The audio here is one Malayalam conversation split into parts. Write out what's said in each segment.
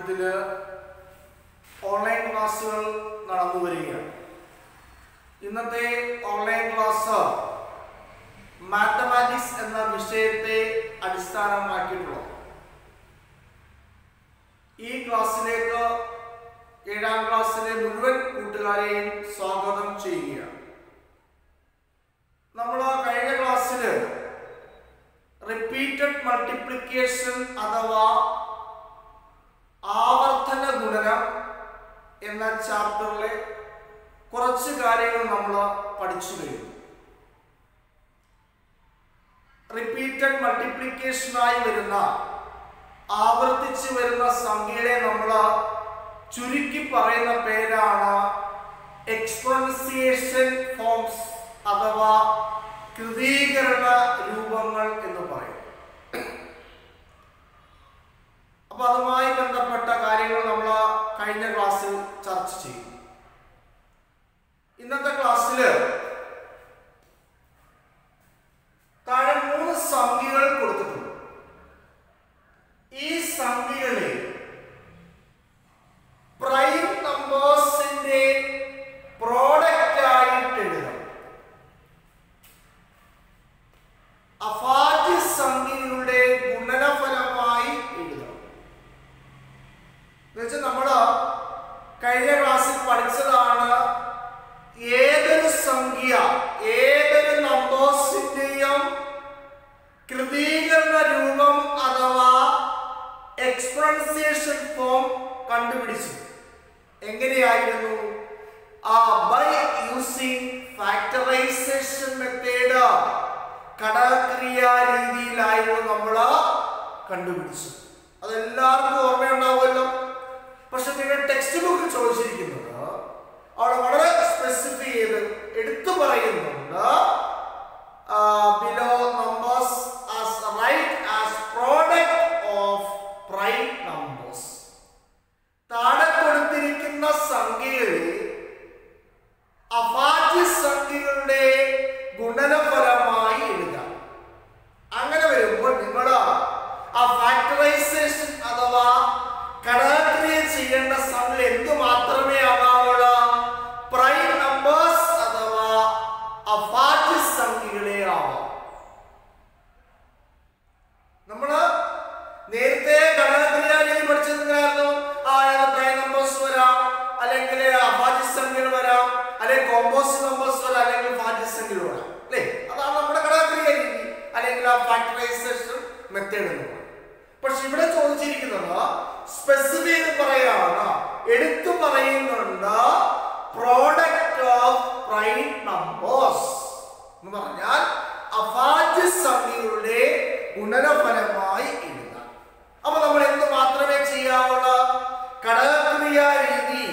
മാധ്യമത്തില് ഓൺലൈൻ ക്ലാസ്സുകൾ നടന്നു വരികയാണ്. ഇന്നത്തെ ഓൺലൈൻ ക്ലാസ് മാത്തമാറ്റിക്സ് എന്ന വിഷയത്തെ അടിസ്ഥാനമാക്കിയിട്ടുള്ളത്. ഈ ക്ലാസ്സിലേക്ക് 7ാം ക്ലാസ്സിലെ മുഴുവൻ കൂട്ടുകാരെയും സ്വാഗതം ചെയ്യുകയാണ്. നമ്മൾ കഴിഞ്ഞ ക്ലാസ്സിൽ റിപ്പീറ്റഡ് മൾട്ടിപ്ലിക്കേഷൻ അഥവാ ആവർത്തന ഗുണനം എന്ന ചാപ്റ്ററിലെ കുറച്ച് കാര്യങ്ങൾ നമ്മൾ പഠിച്ചു കഴിഞ്ഞു. റിപ്പീറ്റഡ് മൾട്ടിപ്ലിക്കേഷനായി വരുന്ന ആവർത്തിച്ച് വരുന്ന സംഖ്യകളെ നമ്മൾ ചുരുക്കി പറയുന്ന പേരാണ് എക്സ്പോണൻസിയേഷൻ ഫോംസ് അഥവാ കൃതീകരണ രൂപങ്ങൾ എന്ന് പറയും. അപ്പൊ അതുമായി ബന്ധപ്പെട്ട കാര്യങ്ങൾ നമ്മൾ കഴിഞ്ഞ ക്ലാസ്സിൽ ചർച്ച ചെയ്യും. ഇന്നത്തെ ക്ലാസ്സിൽ താഴെ 3 സംഖ്യകൾ കൊടുത്തിട്ടുണ്ട്. ഈ സംഖ്യകളെ പ്രൈം നമ്പേഴ്സിന്റെ പ്രോഡക്റ്റ് ആയിട്ട് എഴുതാം. അഭാജ്യ സംഖ്യകളുടെ ഗുണനഫലമായി എഴുതാം. എന്നുവെച്ചാൽ നമ്മൾ കഴിഞ്ഞ ക്ലാസ്സിൽ പഠിച്ചതാണ് ഏതൊരു സംഖ്യ ഏതൊരു നമ്പേഴ്സിന്റെയും കൃതീകരണ രൂപം അഥവാ എക്സ്പോണൻസിയേഷൻ ഫോം കണ്ടുപിടിച്ചു. എങ്ങനെയായിരുന്നു? ബൈ യൂസിങ് ഫാക്ടറൈസേഷൻ മെത്തേഡ്, ഘടകക്രിയാ രീതിയിലായിരുന്നു നമ്മൾ കണ്ടുപിടിച്ചു. അതെല്ലാവർക്കും ഓർമ്മയുണ്ടാവുമല്ലോ. പക്ഷെ നിങ്ങളുടെ ടെക്സ്റ്റ് ബുക്കിൽ ചോദിച്ചിരിക്കുന്നത് അവിടെ വളരെ സ്പെസിഫൈ ചെയ്ത് എടുത്തു പറയുന്നുണ്ട്. Below numbers as write as product of prime numbers. താഴെ കൊടുത്തിരിക്കുന്ന സംഖ്യകളെ അഭാജ്യ സംഖ്യകളുടെ ഗുണനഫലമായി എഴുതാം. അങ്ങനെ വരുമ്പോൾ നിങ്ങൾ ആ ഫാക്ടറൈസേഷൻ അഥവാ ഘടകക്രിയ ചെയ്യേണ്ട സംഖ്യ എന്തു മാത്രമേ ആകാവുള്ളൂ? പ്രൈം നമ്പേഴ്സ് അഥവാ അഭാജ്യ സംഖ്യകളെ ആവാം. നമ്മള് നേരത്തെ ഘടകക്രിയ രീതി പഠിച്ചെന്തായിരുന്നു? പ്രൈം നമ്പേഴ്സ് വരാം, അല്ലെങ്കിൽ അഭാജ്യ സംഖ്യകൾ വരാം, അല്ലെങ്കിൽ കോമ്പോസിറ്റ് നമ്പേഴ്സ് വരാം, അല്ലെങ്കിൽ ഭാജ്യ സംഖ്യകൾ വരാം, അല്ലേ? അതാണ് നമ്മുടെ ഘടകക്രിയ രീതി അല്ലെങ്കിൽ ആ ഫാക്ടറൈസേഷൻ മെത്തേഡ് എന്ന് പറയുന്നത്. പക്ഷെ ഇവിടെ ചോദിച്ചിരിക്കുന്നത് സ്പെസിഫൈ ചെയ്ത് പറയാണ്, എടുത്തു പറയുന്നുണ്ട് പ്രോഡക്റ്റ് ഓഫ് പ്രൈം നമ്പേഴ്സ് എന്ന് പറഞ്ഞാൽ അഭാജ്യ സംഖ്യകളുടെ ഗുണനഫലമായി എഴുതാം. അപ്പൊ നമ്മൾ എന്ത് മാത്രമേ ചെയ്യാവുള്ളൂ? ഘടകക്രിയ രീതി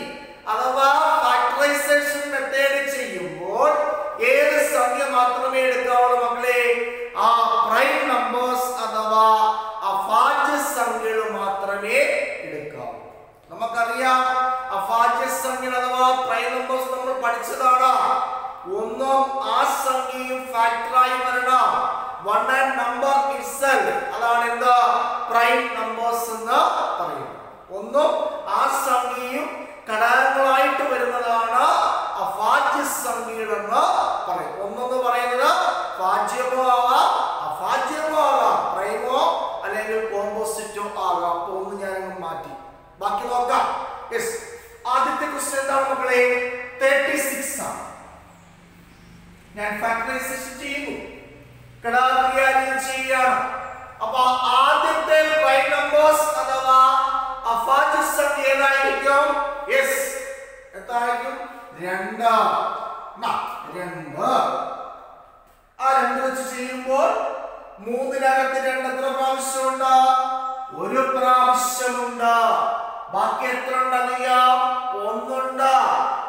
അഥവാ ഫാക്ടറൈസേഷൻ മെത്തേഡ് ചെയ്യുമ്പോൾ ഏത് സംഖ്യ മാത്രമേ എടുക്കാവുള്ളൂ മക്കളെ? ആ പ്രൈം നമ്പേഴ്സ് അഥവാ അഭാജ്യ സംഖ്യകൾ മാത്രമേ എടുക്കാവൂ. നമുക്കറിയാം അഭാജ്യ സംഖ്യകൾ അഥവാ പ്രൈം നമ്പേഴ്സ് നമ്മൾ പഠിച്ചതാണ്. ഒന്നും ആ സംഖ്യയും ഫാക്ടറായി വരണം. വൺ ആൻഡ് നമ്പർ ഇറ്റ്സെൽഫ്, അതാണ് എന്താ പ്രൈം നമ്പേഴ്സ് എന്ന് പറയുന്നത്. ഒന്നും ആ സംഖ്യയും ഘടകങ്ങളായിട്ട് വരുന്നതാണ് അഭാജ്യ സംഖ്യകളെന്ന് പറയും. ഒന്നെന്ന് പറയുന്നത് ഭാജ്യമോ ആകാം, അഭാജ്യമോ ആകാം, പ്രൈമോ അല്ലെങ്കിൽ കോമ്പോസിറ്റോ ആകാം. അപ്പൊ ഒന്ന് ഞാനങ്ങ് മാറ്റി, ബാക്കി നോക്കാം. യെസ്, ആദ്യത്തെ ക്വസ്റ്റ്യൻ എന്താണ് മക്കളെ? 36 ആണ്. ഞാൻ ഫാക്ടറൈസേഷൻ ചെയ്യുന്നു, ഘടകക്രിയ ചെയ്യുകയാണ്. അപ്പൊ ആദ്യത്തെ പ്രൈം നമ്പേഴ്സ് അഥവാ അഭാജ്യ സംഖ്യ ഏതായിരിക്കും? യെസ്, എന്തായിരിക്കും? 2. 2. ആ 2 വെച്ച് ചെയ്യുമ്പോൾ 3-നകത്ത് 2 എത്ര പ്രാവശ്യമുണ്ട്? 1 പ്രാവശ്യമുണ്ട്. ബാക്കി എത്ര ഉണ്ടറിയാം? 1 ഉണ്ട്.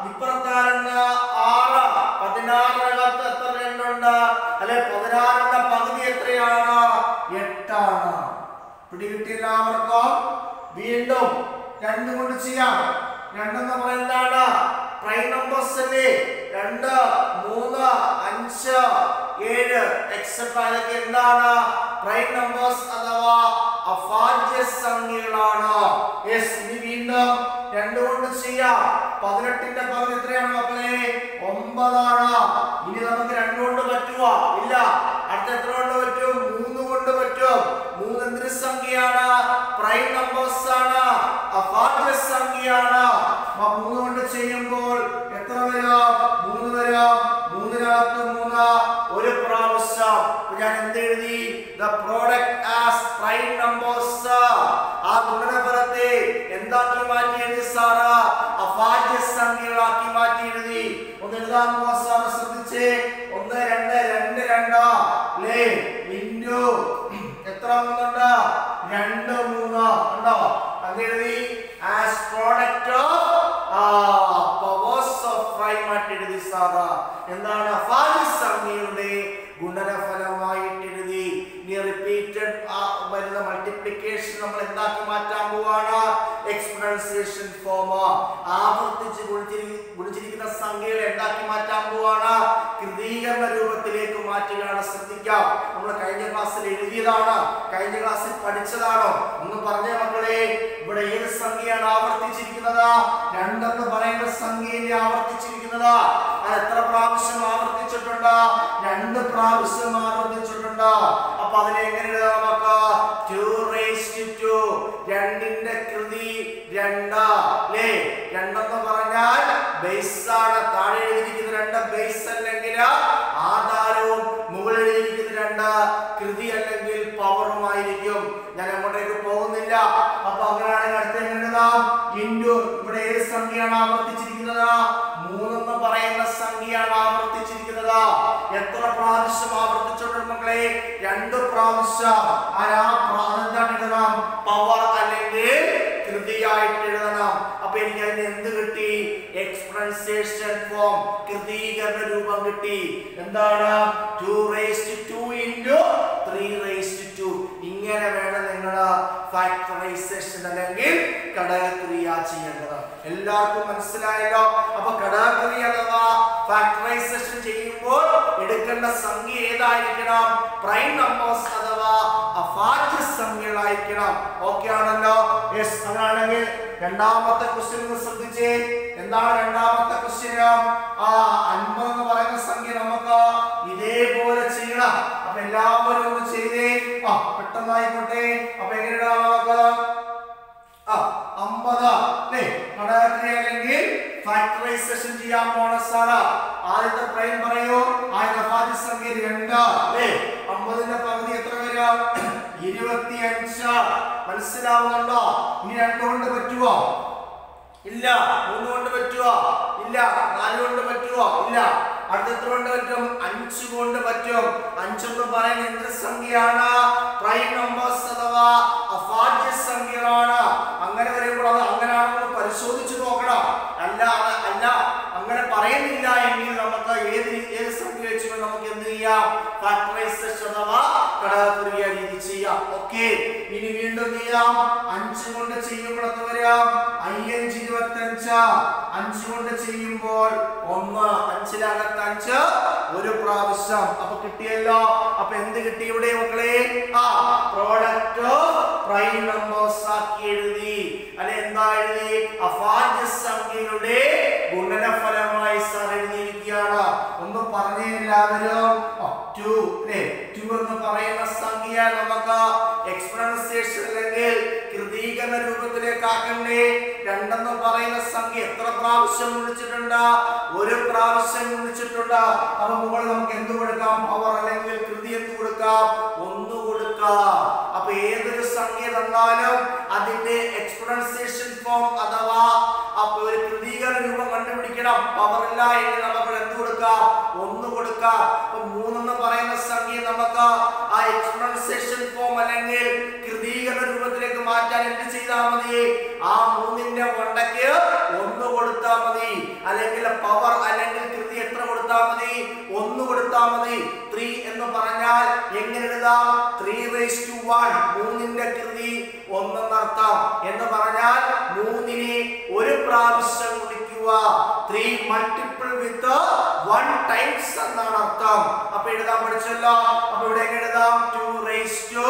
ഇപ്പുറത്താരുണ്ട്? 6. 16-നകത്ത് എത്ര 2 ഉണ്ട്? അല്ലെ 16ന്റെ പകുതി എത്രയാണ്? 8 ആണ്. പിടികിട്ടിയ എല്ലാവർക്കും? വീണ്ടും 2 കൊണ്ട് ചെയ്യാം. 2 എന്ന് പറയുന്നതാണ് പ്രൈം നമ്പേഴ്സ് അല്ലേ? 2, 3, 5, 7 എക്സെട്രാ. ഇതൊക്കെ എന്താണ്? പ്രൈം നമ്പേഴ്സ് അഥവാ അഭാജ്യ സംഖ്യകളാണ്. യെസ്, ഇനി വീണ്ടും 2 കൊണ്ട് ചെയ്യാം. 18ന്റെ പകുതി എത്രയാണ് മക്കളെ? 9 ആണ്. ഇനി നമുക്ക് 2 കൊണ്ട് പറ്റുമോ? ഇല്ല. അടുത്ത എത്ര കൊണ്ട് പറ്റും? 3 കൊണ്ട് പറ്റും. 3 എന്തൊരു സംഖ്യയാണ്? പ്രൈം നമ്പേഴ്സ് ആണ്, അഭാജ്യ സംഖ്യയാണ്. 3 കൊണ്ട് ചെയ്യുമ്പോൾ എത്ര വരും? 3 വരും. 3-നകത്ത് 3 ഒരു പ്രാവശ്യം. ഞാൻ എന്ത് എഴുതി? the product as prime numbers. ആ ഗുണനഫലത്തെ എന്താക്കി മാറ്റി എഴുതി സാറ്? അഭാജ്യ സംഖ്യകളാക്കി മാറ്റി എഴുതി. ഒന്ന് എഴുതാൻ പോവാ സാറ്, ശ്രദ്ധിച്ചേ. 1 2 2 2 അല്ലേ? ഇൻറ്റു എത്ര 3 ഉണ്ട്? 2 3 ഉണ്ടോ? അത് എഴുതി as product of powers of prime ആയിട്ട് എഴുതി സാറ്. എന്താണ്? അഭാജ്യ സംഖ്യയുടെ ഗുണനഫലമായിട്ട് എഴുതി. ഇനി റിപ്പീറ്റഡ് വരുന്ന മൾട്ടിപ്ലിക്കേഷൻ നമ്മൾ എന്താക്കി മാറ്റാൻ പോവാണ്? Exponentiation form. ആവർത്തിച്ച് ഗുണിച്ചിരിക്കുന്ന സംഖ്യകളെ എന്താക്കി മാറ്റാൻ പോവാണ്? കൃതീകരണ രൂപത്തിലേക്ക് മാറ്റുകയാണ്. ശ്രദ്ധിക്കാം, നമ്മൾ കഴിഞ്ഞ ക്ലാസ്സിൽ എഴുതിയതാണ്, കഴിഞ്ഞ ക്ലാസ്സിൽ പഠിച്ചതാണോ? ഒന്ന് പറഞ്ഞേ മക്കളെ, ഇവിടെ ഏത് സംഖ്യയാണ് ആവർത്തിച്ചിരിക്കുന്നത്? 2 എന്ന് പറയുന്ന സംഖ്യയെ ആവർത്തിച്ചിരിക്കുന്നത്. അത് എത്ര പ്രാവശ്യം ആവർത്തിച്ചിട്ടുണ്ട്? 2 പ്രാവശ്യം ആവർത്തിച്ചിട്ടുണ്ട്. അപ്പൊ അതിനെ എങ്ങനെ എഴുതാം നമുക്ക്? 2 raised to 2. 2ന്റെ കൃതി 2 അല്ലേ? 2 എന്ന് പറഞ്ഞാൽ ബേസ് ആണ്. താഴെ എഴുതിയിരിക്കുന്ന 2 ബേസ് അല്ലെങ്കിൽ ആധാരവും, മുകളിൽ എഴുതിയിരിക്കുന്ന 2 കൃതി അല്ലെങ്കിൽ പവറുമായിരിക്കും. ഞാൻ അങ്ങോട്ടേക്ക് പോകുന്നില്ല. അപ്പൊ അങ്ങനെയാണെങ്കിൽ അടുത്ത എങ്ങനെ എഴുതാം? ഇൻറ്റു ഇവിടെ ഏത് സംഖ്യയാണ് ആവർത്തിച്ചിരിക്കുന്നത്? 3 എന്ന് പറയുന്ന സംഖ്യയാണ് ആവർത്തിച്ചിരിക്കുന്നത്. എത്ര പ്രാവശ്യം ആവർത്തിച്ചിട്ടുണ്ട് മക്കളെ? 2 പ്രാവശ്യം. അതെന്താണ് എഴുതണം? പവർ അല്ലെങ്കിൽ കൃതിയായിട്ട് എഴുതണം. അപ്പൊ എനിക്ക് അതിന് എന്ത് കിട്ടി? എക്സ്പോണൻസിയേഷൻ ഫോം, കൃതീകരണ രൂപം കിട്ടി. എന്താണ്? 2 raised to 2 into 3 raised to 2. ഇങ്ങനെ വേണം നിങ്ങൾ ഫാക്ടറൈസേഷൻ അല്ലെങ്കിൽ ഘടകക്രിയ ചെയ്യേണ്ടത്. എല്ലാവർക്കും മനസ്സിലായല്ലോ? അപ്പൊ ഘടകക്രിയ അഥവാ ഫാക്ടറൈസേഷൻ ചെയ്യുമ്പോൾ എടുക്കേണ്ട സംഖ്യ ഏതായിരിക്കണം? പ്രൈം നമ്പേഴ്സ് അഥവാ അഭാജ്യ സംഖ്യകളായിരിക്കണം. ഓക്കെ ആണല്ലോ? യെസ്. അങ്ങനെയാണെങ്കിൽ രണ്ടാമത്തെ ക്വസ്റ്റ്യൻ ശ്രദ്ധിച്ചേ. എന്താണ് രണ്ടാമത്തെ ക്വസ്റ്റ്യൻ? 50 എന്ന് പറയുന്ന സംഖ്യ നമുക്ക് ഇതേപോലെ ചെയ്യണം. അപ്പൊ എല്ലാവരും ഒന്ന് ചെയ്തേ. പെട്ടെന്നായിക്കോട്ടെ. അപ്പൊ എങ്ങനെയാണ് നമുക്ക് 50 അല്ലേ? ഘടകക്രിയ അല്ലെങ്കിൽ ഫാക്ടറൈസേഷൻ ചെയ്യാൻ പോണ സാറ് ആദ്യത്തെ പ്രൈം പറയൂ. ആദ്യത്തെ അഭാജ്യ സംഖ്യ 2 അല്ലേ? 50ന്റെ പകുതി എത്ര വരും? 25. മനസ്സിലാവുന്നുണ്ടോ? ഇനി 2 കൊണ്ട് പറ്റുമോ? ഇല്ല. 3 കൊണ്ട് പറ്റുമോ? ഇല്ല. 4 കൊണ്ട് പറ്റുമോ? ഇല്ല. അടുത്ത എത്ര കൊണ്ട് പറ്റും? 5 കൊണ്ട് പറ്റും. 5 എന്ന് പറയുന്ന എന്ത് സംഖ്യയാണ്? പ്രൈം നമ്പേഴ്സ് അഥവാ അഭാജ്യ സംഖ്യകളാണ്. അങ്ങനെ വരുമ്പോൾ അത് അങ്ങനെയാണെന്ന് പരിശോധിച്ച് നോക്കണം. അല്ല അങ്ങനെ പറയുന്നില്ല എങ്കിൽ നമുക്ക് ഏത് സംഖ്യ വെച്ച് നമുക്ക് എന്ത് ചെയ്യാം? ഫാക്ടറൈസേഷൻ അഥവാ ഘടകക്രിയ രീതി ചെയ്യാം. ഓക്കെ. ഇനി വീണ്ടും ചെയ്യാം. 5 കൊണ്ട് ചെയ്യുമ്പോൾ എത്ര വരാം? 5 25. 5 കൊണ്ട് ചെയ്യുമ്പോൾ 1. 5-നകത്ത് 5 ഒരു പ്രാവശ്യം. അപ്പൊ കിട്ടിയല്ലോ. അപ്പൊ എന്ത് കിട്ടി ഇവിടെ മക്കളെ? പ്രോഡക്റ്റ് പ്രൈം നമ്പേഴ്സ് ആക്കി എഴുതി. അല്ലെ എന്താ എഴുതി? അഭാജ്യ സംഖ്യകളുടെ ഗുണനഫലമായി സാർ എഴുതിയിരിക്കുകയാണ്. ഒന്ന് പറഞ്ഞേ എല്ലാവരും. 2 അല്ലേ? 2 എന്ന് പറയുന്ന സംഖ്യ നമുക്ക് എക്സ്പോണൻസിയേഷൻ അല്ലെങ്കിൽ കൃതീകരണ രൂപത്തിലേക്ക് ആക്കണ്ടേ? 2 എന്ന് പറയുന്ന സംഖ്യ എത്ര പ്രാവശ്യം ഗുണിച്ചിട്ടുണ്ട്? ഒരു പ്രാവശ്യം ഗുണിച്ചിട്ടുണ്ട്. അപ്പൊ മുകളിൽ നമുക്ക് എന്ത് കൊടുക്കാം? പവർ അല്ലെങ്കിൽ കൃതി എന്ത് കൊടുക്കാം? 1 കൊടുക്കാം. അപ്പൊ ഏതൊരു സംഖ്യ തന്നാലും അതിന്റെ എക്സ്പോണൻസിയേഷൻ ഫോം അഥവാ ഒരു കൃതീകരണ രൂപം കണ്ടുപിടിക്കണം. പവർ ഇല്ല എങ്കിൽ നമുക്ക് എന്ത് കൊടുക്കാം? 1 കൊടുക്കാം. അപ്പൊ 3 എന്ന് പറയുന്ന സംഖ്യ നമുക്ക് ആ എക്സ്പോണൻസിയേഷൻ ഫോം അല്ലെങ്കിൽ കൃതീകരണ രൂപത്തിലേക്ക് മാറ്റാൻ എന്ത് ചെയ്താൽ മതി? ആ 3ന്റെ വണ്ടയ്ക്ക് 1 കൊടുത്താൽ മതി. അല്ലെങ്കിൽ പവർ അല്ലെങ്കിൽ കൃതി എത്ര കൊടുത്താൽ മതി? 1 കൊടുത്താൽ മതി. 3 എന്ന് പറഞ്ഞാൽ എങ്ങനെ എഴുതാം? 3 raised to 1. 3ന്റെ കൃതി 1 എന്നർത്ഥം. എന്ന് പറഞ്ഞാൽ 3നെ ഒരു പ്രാവശ്യം ഗുണിക്കുക. 3 multiple with 1 times എന്നാണ് അർത്ഥം. അപ്പൊ എഴുതാൻ പഠിച്ചല്ലോ. അപ്പൊ ഇവിടെ എഴുതാം 2 raised to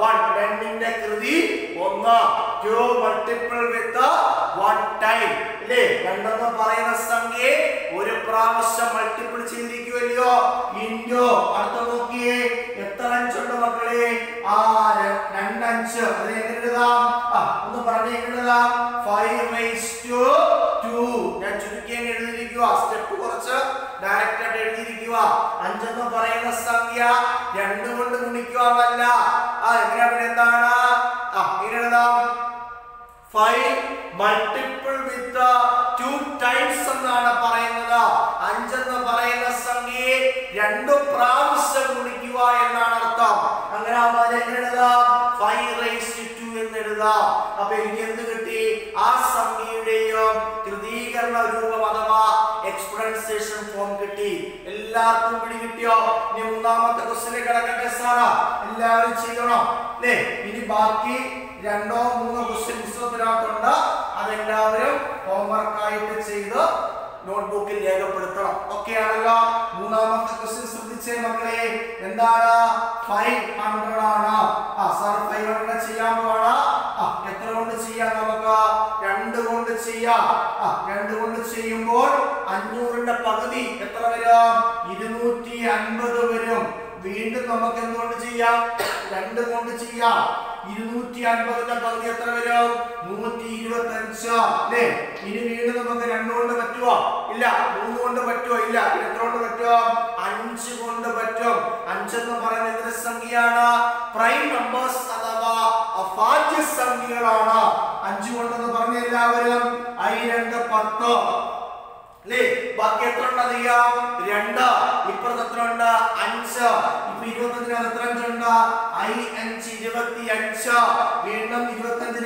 1. 2ന്റെ 2ന്റെ കൃതി 1 2 മൾട്ടിപ്പിൾ വിത്ത് 1 ടൈം അല്ലേ 2 എന്ന് പറയുന്ന സംഖ്യയെ ഒരു പ്രാവശ്യം മൾട്ടിപ്പിൾ ചെയ്തിരിക്കുമല്ലോ ഇൻറ്റു അടുത്ത നോക്കിയേ എത്ര അഞ്ചുണ്ട് മക്കളെ 2 5 അത് എങ്ങനെ എഴുതാം ഒന്ന് പറഞ്ഞേ എങ്ങനെ എഴുതാം 5 raised to 2 ഞാൻ ചുരുക്കി എഴുതിയിരിക്കുക സ്റ്റെപ്പ് കുറച്ച് ഡയറക്റ്റ് ആയിട്ട് എഴുതിയിരിക്കുക 5 എന്ന് പറയുന്ന സംഖ്യ 2 കൊണ്ട് ഗുണിക്കുവാനല്ല എങ്ങനെയാണ് എന്താണ് ഇങ്ങനെ എഴുതാം 5 multiple with 2 times എന്നാണ് പറയുന്നത് 5 എന്ന് പറയുന്ന സംഖ്യയെ 2 പ്രാവശ്യം ഗുണിക്കുക എന്നാണ് അർത്ഥം അങ്ങനെ ആവുമ്പോൾ എങ്ങനെ എഴുതാം 5 raised to 2 എന്ന് എഴുതാം അപ്പോൾ ഇനി എന്ത് കിട്ടി ആ സംഖ്യയുടെയും ത്രിതീകരണ രൂപം അഥവാ എക്സ്പോണൻസിയേഷൻ ഫോം കിട്ടി എല്ലാവർക്കും പിടി കിട്ടിയോ ഇനി മൂന്നാമത്തെ ക്വസ്റ്റ്യനിലേക്ക് കടക്കട്ടെ സാറാ എല്ലാവരും ചെയ്യണം അല്ലേ ഇനി ബാക്കി 2 3 ക്വസ്റ്റ്യൻ പുസ്തകത്തിനകത്തുണ്ട് അതെല്ലാവരും ഹോംവർക്ക് ആയിട്ട് ചെയ്ത് നോട്ട്ബുക്കിൽ രേഖപ്പെടുത്തണം ഓക്കേ ആണല്ലോ മൂന്നാമത്തെ ക്വസ്റ്റ്യൻ ശ്രദ്ധിച്ചേ മക്കളെ എന്താണ് 500 ആണ് സർ 500 ചെയ്യാൻ പോവാണ് എത്ര കൊണ്ട് ചെയ്യാം നമുക്ക് 2 കൊണ്ട് ചെയ്യാം 2 കൊണ്ട് ചെയ്യുമ്പോൾ 500ന്റെ പകുതി എത്ര വരും 250 വരും വീണ്ടും നമുക്ക് എന്തുകൊണ്ട് ചെയ്യാം 2 കൊണ്ട് ചെയ്യാം 250ന്റെ പകുതി എത്ര വരും 125 അല്ലേ ഇനി വീണ്ടും നമുക്ക് 2 കൊണ്ട് പറ്റുമോ ഇല്ല 3 കൊണ്ട് പറ്റുമോ ഇല്ല എത്ര കൊണ്ട് പറ്റും 5 കൊണ്ട് പറ്റും 5 എന്ന് പറയുന്നത് എന്തൊരു സംഖ്യയാണ് പ്രൈം നമ്പേഴ്സ് അഥവാ അഭാജ്യ സംഖ്യകളാണ് 5 കൊണ്ടെന്ന് പറഞ്ഞ എല്ലാവരും i 2 10 അല്ലേ ബാക്കി എത്ര ഉണ്ട് അറിയാം 2 ഇപ്പുറത്ത് എത്ര ഉണ്ട് 5 ഇപ്പൊ 25 എത്ര ഉണ്ട് i 5 25 വീണ്ടും 25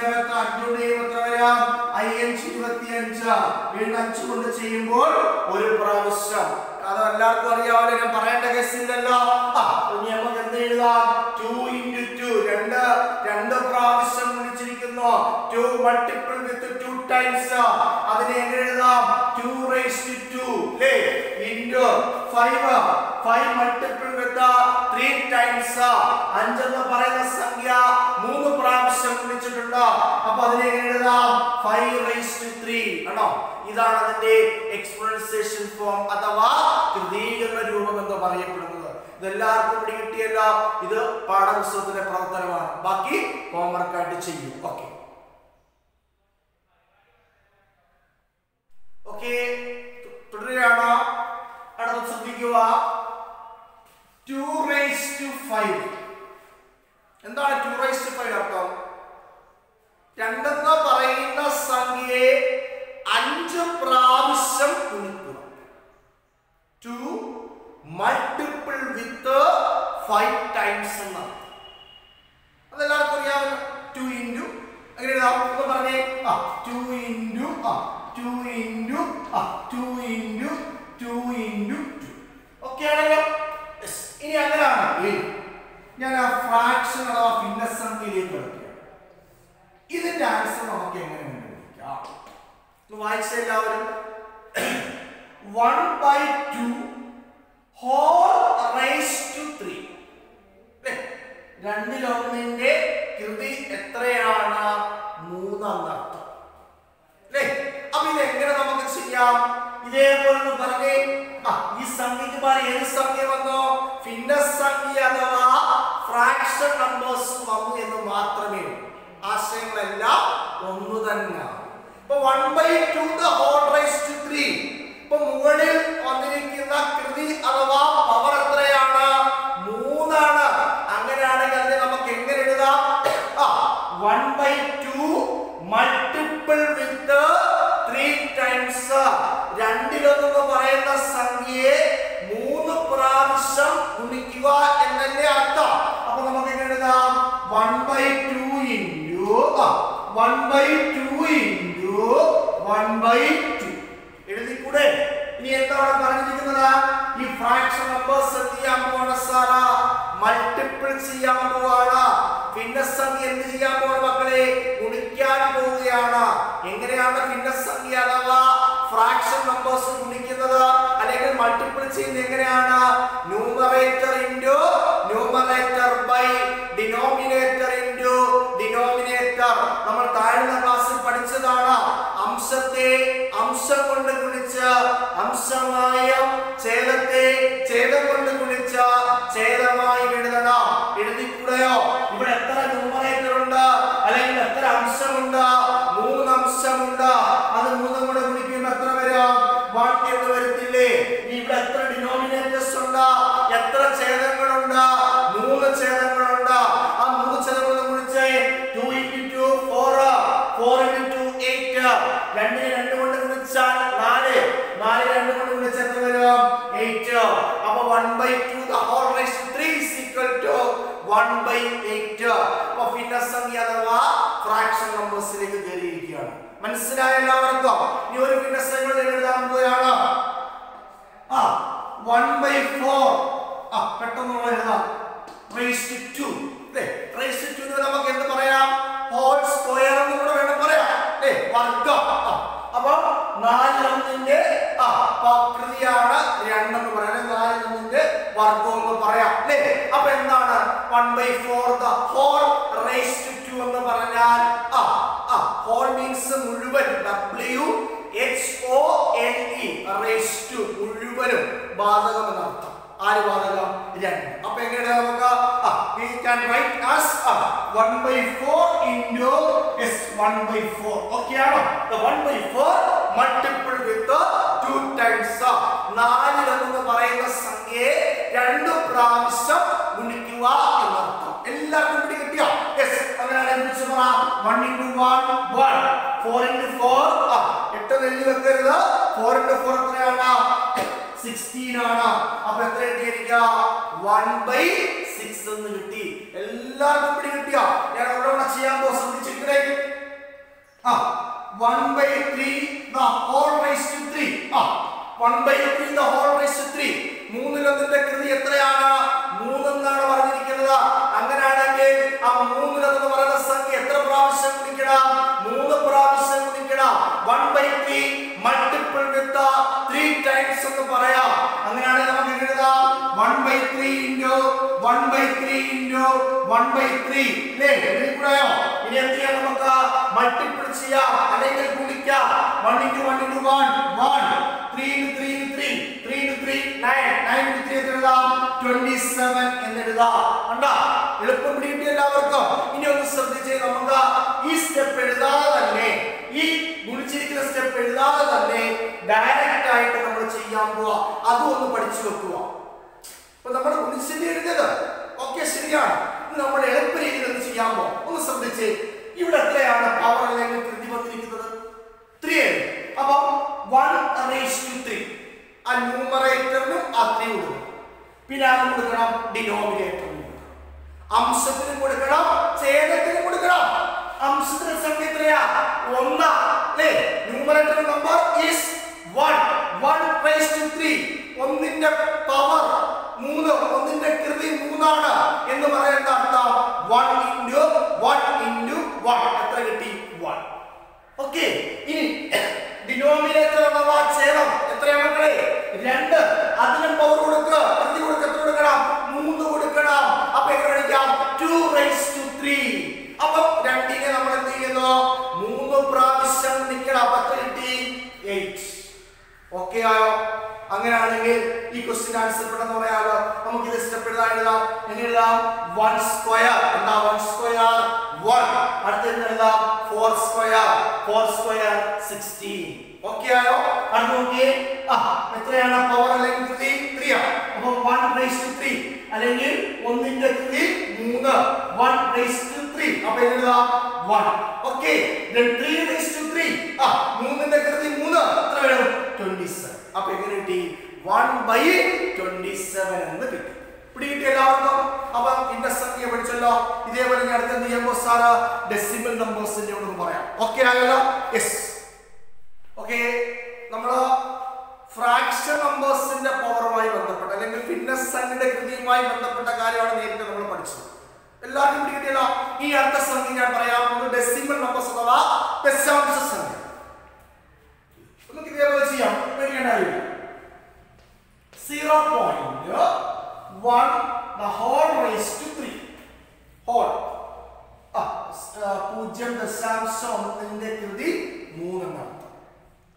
എത്ര വരാം i 25 വീണ്ടും 5 കൊണ്ട് ചെയ്യുമ്പോൾ ഒരു പ്രാവശ്യം അത് എല്ലാവർക്കും അറിയാമല്ലോ ഞാൻ പറയേണ്ട കേസില്ലല്ലോ ഇനി നമുക്ക് എന്ത് എഴുതാം 2 into 2 രണ്ട് പ്രാവശ്യം ഗുണിച്ചിരിക്കുന്നു 2 multiple with 2 times അതിനെ എങ്ങനെ എഴുതാം 2 raised to 2 അല്ലേ into 5 multiple with 3 times 5 എന്ന് പറയുന്ന സംഖ്യ 3 പ്രാവശ്യം ഗുണിച്ചിട്ടുണ്ട് അപ്പോൾ അതിനെ എങ്ങനെ എഴുതാം 5 raised to 3 ആണോ ഇതാണ് അതിന്റെ എക്സ്പോണൻസിയേഷൻ ഫോം അഥവാ ത്രിതീകരണ രൂപം എന്ന് പറയപ്പെടുന്നത് ഇതെല്ലാവർക്കും പിടി കിട്ടിയല്ലോ ഇത് പാഠപുസ്തകത്തിലെ പ്രവർത്തനമാണ് ബാക്കി ഹോംവർക്ക് ആയിട്ട് ചെയ്യും ഓക്കെ തുടരുകയാണ് അടുത്ത ശ്രദ്ധിക്കുക 2 raised to 5 എന്താണ് 2 raised to 5 അർത്ഥം 2 എന്ന് പറയുന്ന സംഖ്യയെ 5 പ്രാവശ്യം ഗുണിക്കുക 2 multiple with 5 times എന്നാണ് അതെല്ലാവർക്കും അറിയാമല്ലോ 2 into അങ്ങനെ എഴുതാം ഒന്ന് പറഞ്ഞേ 2 into 2 into 2 into 2 into 2 okay ആണല്ലോ ഇനി അങ്ങനെയാണ് ഞാൻ ആ ഫ്രാക്ഷൻ അഥവാ ഭിന്നസംഖ്യയിലേക്ക് കിടക്കുക ഇതിന്റെ ആൻസർ നമുക്ക് എങ്ങനെ കണ്ടുപിടിക്കാം വായിച്ച എല്ലാവരും 1/2 whole raised to 3 രണ്ടിലൊന്നിന്റെ കൃതി എത്രയാണ് 3 എന്നർത്ഥം അല്ലേ അപ്പൊ ഇത് എങ്ങനെ നമുക്ക് ചെയ്യാം ഇതേപോലെ പറഞ്ഞേ ഈ സംഖ്യക്ക് പാടെ ഏത് സംഖ്യ വന്നോ ഭിന്നസംഖ്യ അഥവാ ഫ്രാക്ഷൻ നമ്പേഴ്സ് വന്നു എന്ന് മാത്രമേ ആശയങ്ങളെല്ലാം ഒന്ന് തന്നെയാണ് ഇപ്പൊ 1/2 the whole raised to 3 ഇപ്പൊ മുകളിൽ വന്നിരിക്കുന്ന കൃതി അഥവാ പവർ എത്രയാണ് 3 ആണ് അങ്ങനെയാണെങ്കിൽ അതിനെ നമുക്ക് എങ്ങനെ എഴുതാം 1/2 multiple with 3 times രണ്ടിലൊന്ന് പറയുന്ന സംഖ്യയെ 3 പ്രാവശ്യം ഗുണിക്കുക എന്നല്ലേ അർത്ഥം അപ്പൊ നമുക്ക് എങ്ങനെ എഴുതാം 1/2 into 1/2 into 1/2 എഴുതിക്കൂടെ ഇനി എന്താണ് പറഞ്ഞിരിക്കുന്നത് ഈ ഫ്രാക്ഷൻ നമ്പേഴ്സ് എന്ത് ചെയ്യാൻ പോവാണ് സാറാ മൾട്ടിപ്പിൾ ചെയ്യാൻ പോവാണ് ഭിന്നസംഖ്യ എന്ത് ചെയ്യാൻ പോവാണ് മക്കളെ ഗുണിക്കാൻ പോവുകയാണ് എങ്ങനെയാണ് ഭിന്നസംഖ്യ അഥവാ ഫ്രാക്ഷൻ നമ്പേഴ്സ് ഗുണിക്കുന്നത് അല്ലെങ്കിൽ മൾട്ടിപ്പിൾ ചെയ്യുന്നത് എങ്ങനെയാണ് numerator into numerator by denominator into സമവായം ഛേദത്തെ ഛേദം കൊണ്ട് ഗുണിച്ച ഛേദമായി എഴുതണം. എഴുതിക്കൂടെയോ? ഇവിടെ എത്ര ന്യൂമറേറ്റർ ഉണ്ട് അല്ലെങ്കിൽ എത്ര അംശമുണ്ട്? 3 അംശമുണ്ട്. അത് 3 കൂടെ ഗുണിക്കുമ്പോൾ എത്ര വരും? 1 എന്ന് വരത്തില്ലേ? ഇവിടെ എത്ര ഡിനോമിനേറ്റേഴ്സ് ഉണ്ട്? എത്ര ഛേദങ്ങളുണ്ട്? 3 ഛേദങ്ങളുണ്ട്. ആ 3 ഛേദങ്ങൾ ഗുണിച്ച് 2 into 2 4 4 into 2 8 2 നെ 2 കൊണ്ട് ഗുണിച്ചാൽ 4 4 2 കൊണ്ട് ഗുണിച്ചാൽ എത്ര വരും? 8. അപ്പോൾ 1/2 the whole raised to 3 is equal to 1/8. അപ്പോൾ ഭിന്നസംഖ്യ അഥവാ ഫ്രാക്ഷൻ നമ്പേഴ്സിലേക്ക് കയറിയിരിക്കുകയാണ്. മനസ്സിലായ എല്ലാവർക്കും? ഈ ഒരു ഭിന്നസംഖ്യ എഴുതാൻ പോവുകയാണ്. 1/4 പെട്ടെന്ന് എഴുതാം. raised to 2 അല്ലേ? raised to 2 നമുക്ക് എന്ത് പറയാം? whole square എന്ന് കൂടെ വേണം പറയാം അല്ലേ? വർഗ്ഗം. അപ്പോൾ 4 കൃതിയാണ് 2 എന്ന് പറയാം. 4 വർഗ്ഗം എന്ന് പറയാം അല്ലേ? അപ്പോൾ എന്താണ് 1/4 the whole raised to 2 എന്ന് പറഞ്ഞാൽ whole means മുഴുവൻ WHOLE raised to മുഴുവനും ബാധകം എന്നർത്ഥം. ആര് ബാധകം? 2. അപ്പോൾ എങ്ങനെ നമുക്ക് we can write as 1/4 into 1/4. Okay ആണോ? the 1/4 multiplied with 2 times 4 എന്ന് പറയുന്ന സംഖ്യയെ 2 പ്രാവശ്യം ഗുണിക്കുക എന്നർത്ഥം. എല്ലാവർക്കും പിടി കിട്ടിയോ? യെസ്. അങ്ങനെയാണെങ്കിൽ വിളിച്ചു പറ 1 into 1 1 4 into 4 8 എഴുതി വെക്കരുത്. 4 into 4 എത്രയാണ്? 16 ആണ്. അപ്പോൾ എത്ര കിട്ടിയിരിക്കുക? 1/6 എന്ന് കിട്ടി. എല്ലാവർക്കും പിടി കിട്ടിയോ? ഞാൻ ഒരെണ്ണം ചെയ്യാൻ പോ. ശ്രദ്ധിച്ചിരിക്കണേ. 1/3 the whole raised to 3. 1/3 the whole raised to 3. 3 കൃതി എത്രയാണ്? 3 എന്നാണ് പറഞ്ഞിരിക്കുന്നത്. അങ്ങനെയാണെങ്കിൽ ആ 3 എന്ന് പറയുന്ന സംഖ്യ എത്ര പ്രാവശ്യം ഗുണിക്കണം? 3 പ്രാവശ്യം ഗുണിക്കണം. 1/3 multiplied with 3 times എന്ന് പറയാം. അങ്ങനെയാണെങ്കിൽ നമുക്ക് എഴുതാം 1/3 into 1/3 into 1/3 അല്ലേ? എഴുതിക്കൂടായോ? ഇനി എന്ത് ചെയ്യാം? നമുക്ക് മൾട്ടിപ്പിൾ ചെയ്യാം അല്ലെങ്കിൽ ഗുണിക്കാം. 1 into 1 into 1 1 3 into 3 into 3 3 into 3 9 9 into 3 എഴുതാം 27 എന്ന് എഴുതാം. കണ്ടോ? എളുപ്പം പിടികിട്ടി എല്ലാവർക്കും. ഇനി ഒന്ന് ശ്രദ്ധിച്ചേ. നമുക്ക് ഈ സ്റ്റെപ്പ് എഴുതാതെ തന്നെ ഈ ഗുണിച്ചിരിക്കുന്ന സ്റ്റെപ്പ് എഴുതാതെ തന്നെ ഡയറക്റ്റ് ആയിട്ട് നമ്മൾ ചെയ്യാൻ പോവാ. അതും ഒന്ന് പഠിച്ചു വെക്കുക. അപ്പോൾ നമ്മൾ ഗുണിച്ചിട്ട് എഴുതിയത് ഓക്കെ ശരിയാണ്. നമ്മൾ എളുപ്പ രീതിയിൽ ഒന്ന് ചെയ്യാൻ പോവാം. ഒന്ന് ശ്രദ്ധിച്ചേ. ഇവിടെ എത്രയാണ് പവർ അല്ലെങ്കിൽ കൃതി വന്നിരിക്കുന്നത്? 3 ആണ്. അപ്പോൾ 1/3 ആ ന്യൂമറേറ്ററിനും 3 കൊടുക്കണം. പിന്നെ ആരും കൊടുക്കണം? ഡിനോമിനേറ്ററിനും കൊടുക്കണം. അംശത്തിനും കൊടുക്കണം, ഛേദത്തിനും കൊടുക്കണം. അംശത്തിന്റെ സംഖ്യ എത്രയാ? 1 അല്ലേ? Numerator number is 1 1/3. 1ന്റെ പവർ 3 1ന്റെ കൃതി 3 ആണ് എന്ന് പറയുന്ന അർത്ഥം 1 into 1 എത്ര കിട്ടി? 1. ഓക്കേ. ഇനി ഡിനോമിനേറ്റർ അഥവാ ഛേദം എത്രയാണ് മക്കളെ? 2. അതിനും പവർ കൊടുക്കുക. കൃതി കൊടുക്കുക. എത്ര കൊടുക്കണം? 3 കൊടുക്കണം. അപ്പോൾ എങ്ങനെ വിളിക്കാം? 2/3. അപ്പോൾ 2നെ നമ്മൾ എന്ത് ചെയ്യുന്നു? 3 പ്രാവശ്യം നിൽക്കണം. അപ്പോൾ എത്ര കിട്ടി? 8. ഓക്കേ ആയോ? അങ്ങനെയാണെങ്കിൽ ഈ ക്വസ്റ്റ്യൻ ആൻസർ പെട്ടെന്ന് പറയാലോ. നമുക്ക് ഇത് സ്റ്റെപ്പ് എഴുതാം. എങ്ങനെ എഴുതാം? 1 സ്ക്വയർ എന്താ? 1 സ്ക്വയർ 1. അടുത്ത എഴുതാം 4 സ്ക്വയർ 16. ഓക്കേ ആയോ? അടുത്ത നോക്കിയേ. എത്രയാണ് പവർ അല്ലെങ്കിൽ കൃതി? 3 ആണ്. അപ്പോൾ 1/3 അല്ലെങ്കിൽ 1ന്റെ കൃതി 3 1/3. അപ്പോൾ എഴുതാം 1. ഓക്കേ. then 3/3 3ന്റെ കൃതി 3 എത്ര വരും? 27. അപ്പോൾ എങ്ങനെ കിട്ടി? 1/27 എന്ന് കിട്ടി. പിടികിട്ടി എല്ലാവർക്കും? അപ്പോൾ ഭിന്നസംഖ്യ പഠിച്ചല്ലോ. ഇതേപോലെ ഞാൻ അടുത്ത എന്ത് ചെയ്യുമ്പോൾ സാറ് ഡെസിമൽ നമ്പേഴ്സിന്റെ ഒന്ന് പറയാം. ഓക്കേ ആയല്ലോ? യെസ്. ഓക്കേ. നമ്മൾ ഫ്രാക്ഷൻ നമ്പേഴ്സിന്റെ പവറുമായി ബന്ധപ്പെട്ട അല്ലെങ്കിൽ ഭിന്നസംഖ്യയുടെ കൃതിയുമായി ബന്ധപ്പെട്ട കാര്യമാണ് നേരത്തെ നമ്മൾ പഠിച്ചത്. എല്ലാവർക്കും പിടികിട്ടിയല്ലോ? ഈ അടുത്ത സംഖ്യ ഞാൻ പറയാം. ഡെസിമൽ നമ്പേഴ്സ് അഥവാ ദശാംശ സംഖ്യ. നമുക്ക് ഇതേപോലെ ചെയ്യാം. പേടിക്കേണ്ട കാര്യമില്ല. 0.1 the whole raised to 3 whole 0.1ന്റെ കൃതി 3 എന്നാണ്.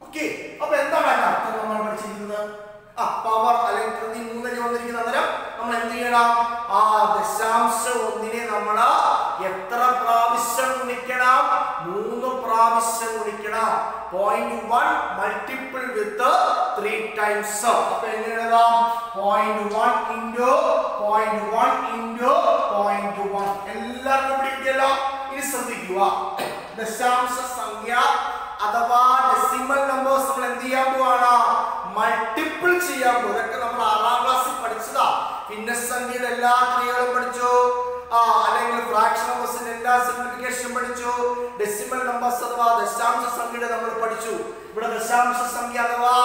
ഓക്കേ. അപ്പോൾ എന്താണ് അതിന്റെ അർത്ഥം നമ്മൾ പഠിച്ചിരിക്കുന്നത്? പവർ അല്ലെങ്കിൽ കൃതി 3 വന്നിരിക്കുന്ന അന്നേരം നമ്മൾ എന്ത് ചെയ്യണം? ആ ദശാംശ ഒന്നിനെ നമ്മൾ എത്ര പ്രാവശ്യം ഗുണിക്കണം? 3 പ്രാവശ്യം ഗുണിക്കണം. 0.1 മൾട്ടിപ്പിൾ വിത്ത് 3 ടൈംസ്. അപ്പൊ എങ്ങനെ എഴുതാം? 0.1 into 0.1 into 0.1. എല്ലാവർക്കും പിടിക്കില്ല. ഇനി ശ്രദ്ധിക്കുക, ദശാംശ സംഖ്യ അഥവാ ഡെസിമൽ നമ്പേഴ്സ് നമ്മൾ എന്ത് ചെയ്യാൻ പോവാണ്? മൾട്ടിപ്പിൾ ചെയ്യാൻ പോകും. ഇതൊക്കെ നമ്മൾ 6ാം ക്ലാസ്സിൽ പഠിച്ചതാ. ഭിന്നസംഖ്യയുടെ എല്ലാ ക്രിയകളും പഠിച്ചു, അല്ലെങ്കിൽ ഫ്രാക്ഷൻ നമ്പേഴ്സിന്റെ എല്ലാ സിംപ്ലിഫിക്കേഷനും പഠിച്ചു. ഡെസിമൽ നമ്പേഴ്സ് അഥവാ ദശാംശ സംഖ്യയുടെ നമ്മൾ പഠിച്ചു. ഇവിടെ ദശാംശ സംഖ്യ അഥവാ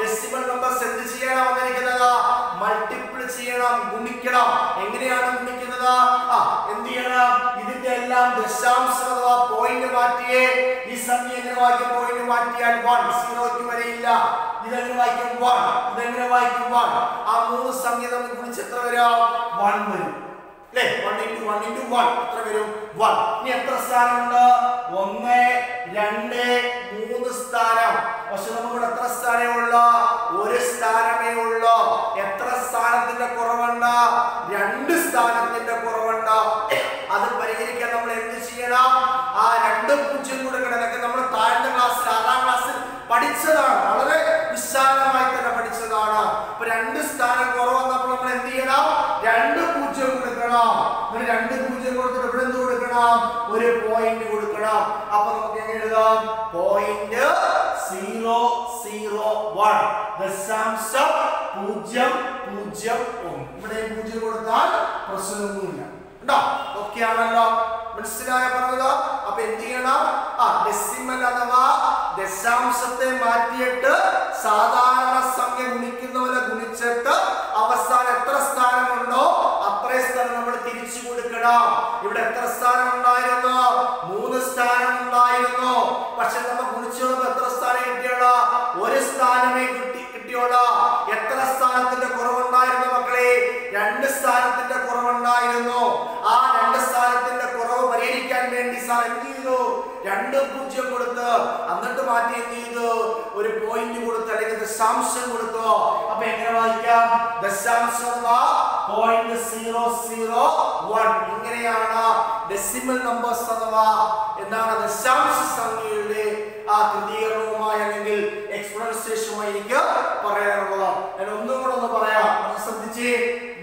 ഡെസിമൽ നമ്പേഴ്സ് എന്ത് ചെയ്യാനാണ് വന്നിരിക്കുന്നത്? മൾട്ടിപ്പിൾ ചെയ്യണം, ഗുണിക്കണം. എങ്ങനെയാണ് ഗുണിക്കുന്നത്? എന്ത് ചെയ്യണം? ഇതിന്റെ എല്ലാം ദശാംശം അഥവാ പോയിന്റ് മാറ്റിയേ ഈ സംഖ്യ എങ്ങനെ വായിക്കും? പോയിന്റ് മാറ്റിയാൽ 1 0 വരെയില്ല. ഇതെങ്ങനെ വായിക്കും? 1. ഇതെങ്ങനെ വായിക്കും? 1. ആ 3 സംഖ്യ നമ്മൾ ഗുണിച്ച് എത്ര വരും? 1 വരും. അല്ലേ? 1 into 1 into 1 എത്ര വരും? 1. ഇനി എത്ര സ്ഥാനമുണ്ട്? 1 2 3 സ്ഥാനം. പക്ഷെ നമുക്ക് എത്ര സ്ഥാനമേ ഉള്ളൂ? 1 സ്ഥാനമേ ഉള്ളൂ. എത്ര സ്ഥാനത്തിന്റെ കുറവുണ്ട്? 2 സ്ഥാനത്തിന്റെ കുറവുണ്ട്. അത് പരിഹരിക്കാൻ നമ്മൾ എന്ത് ചെയ്യണം? ആ 2 0 കൊടുക്കണം. ഇതൊക്കെ നമ്മൾ താഴ്ന്ന ക്ലാസ്സിൽ 6ാം ക്ലാസ്സിൽ പഠിച്ചതാണ്. വളരെ വിശാലമായി തന്നെ പഠിച്ചതാണ്. അപ്പൊ 2 സ്ഥാനം കുറവ് വന്നപ്പോൾ നമ്മൾ എന്ത് ചെയ്യണം? 2 0 കൊടുക്കണം. 2 0 കൊടുത്തിട്ട് ഇവിടെ എന്ത് കൊടുക്കണം? ഒരു പോയിന്റ് കൊടുക്കണം. അപ്പൊ നമുക്ക് എങ്ങനെ എഴുതാം? 0.001 ദശാംശം 0.001. ഇവിടെ 0 കൊടുത്താൽ പ്രശ്നമൊന്നുമില്ല. ഓക്കെ ആണല്ലോ? മനസ്സിലായ പറഞ്ഞത്? അപ്പൊ എന്ത് ചെയ്യണം? ഡെസിമൽ അഥവാ ദശാംശത്തെ മാറ്റിയിട്ട് സാധാരണ സംഖ്യ ഗുണിക്കുന്ന പോലെ ഗുണിച്ചിട്ട് അവസാനം എത്ര സ്ഥാനമുണ്ടോ അത്രയും സ്ഥാനം നമ്മൾ തിരിച്ചു കൊടുക്കണം. ഇവിടെ എത്ര സ്ഥാനം ഉണ്ടായിരുന്നു? 3 സ്ഥാനം ഉണ്ടായിരുന്നു. പക്ഷെ നമ്മൾ ഗുണിച്ചു എത്ര സ്ഥാനം കിട്ടിയോളൂ? 1 സ്ഥാനമേ കിട്ടിയോളൂ. എത്ര സ്ഥാനത്തിന്റെ കുറവുണ്ടായിരുന്നു മക്കളെ? 2 സ്ഥാനത്തിന്റെ കുറവുണ്ടായിരുന്നു. ആ 2 സ്ഥാനത്തിന്റെ കുറവ് പരിഹരിക്കാൻ വേണ്ടി സാർ എന്ത് ചെയ്തു? 2 0 കൊടുത്ത് എന്നിട്ട് മാറ്റി എന്ത് ചെയ്തു? ഒരു പോയിന്റ് കൊടുത്തു, അല്ലെങ്കിൽ ദശാംശം കൊടുത്തു. അപ്പൊ എങ്ങനെ വായിക്കാം? ദശാംശം 0.001. ഇങ്ങനെയാണ് ഡെസിമൽ നമ്പേഴ്സ് അഥവാ എന്താണ് ദശാംശ സംഖ്യയുടെ ആ കൃതീകരണവുമായി അല്ലെങ്കിൽ എക്സ്പോണൻസിയേഷനുമായി എനിക്ക് പറയാനുള്ളത്. ഞാൻ ഒന്നും കൂടെ ഒന്ന് പറയാം. ശ്രദ്ധിച്ചേ.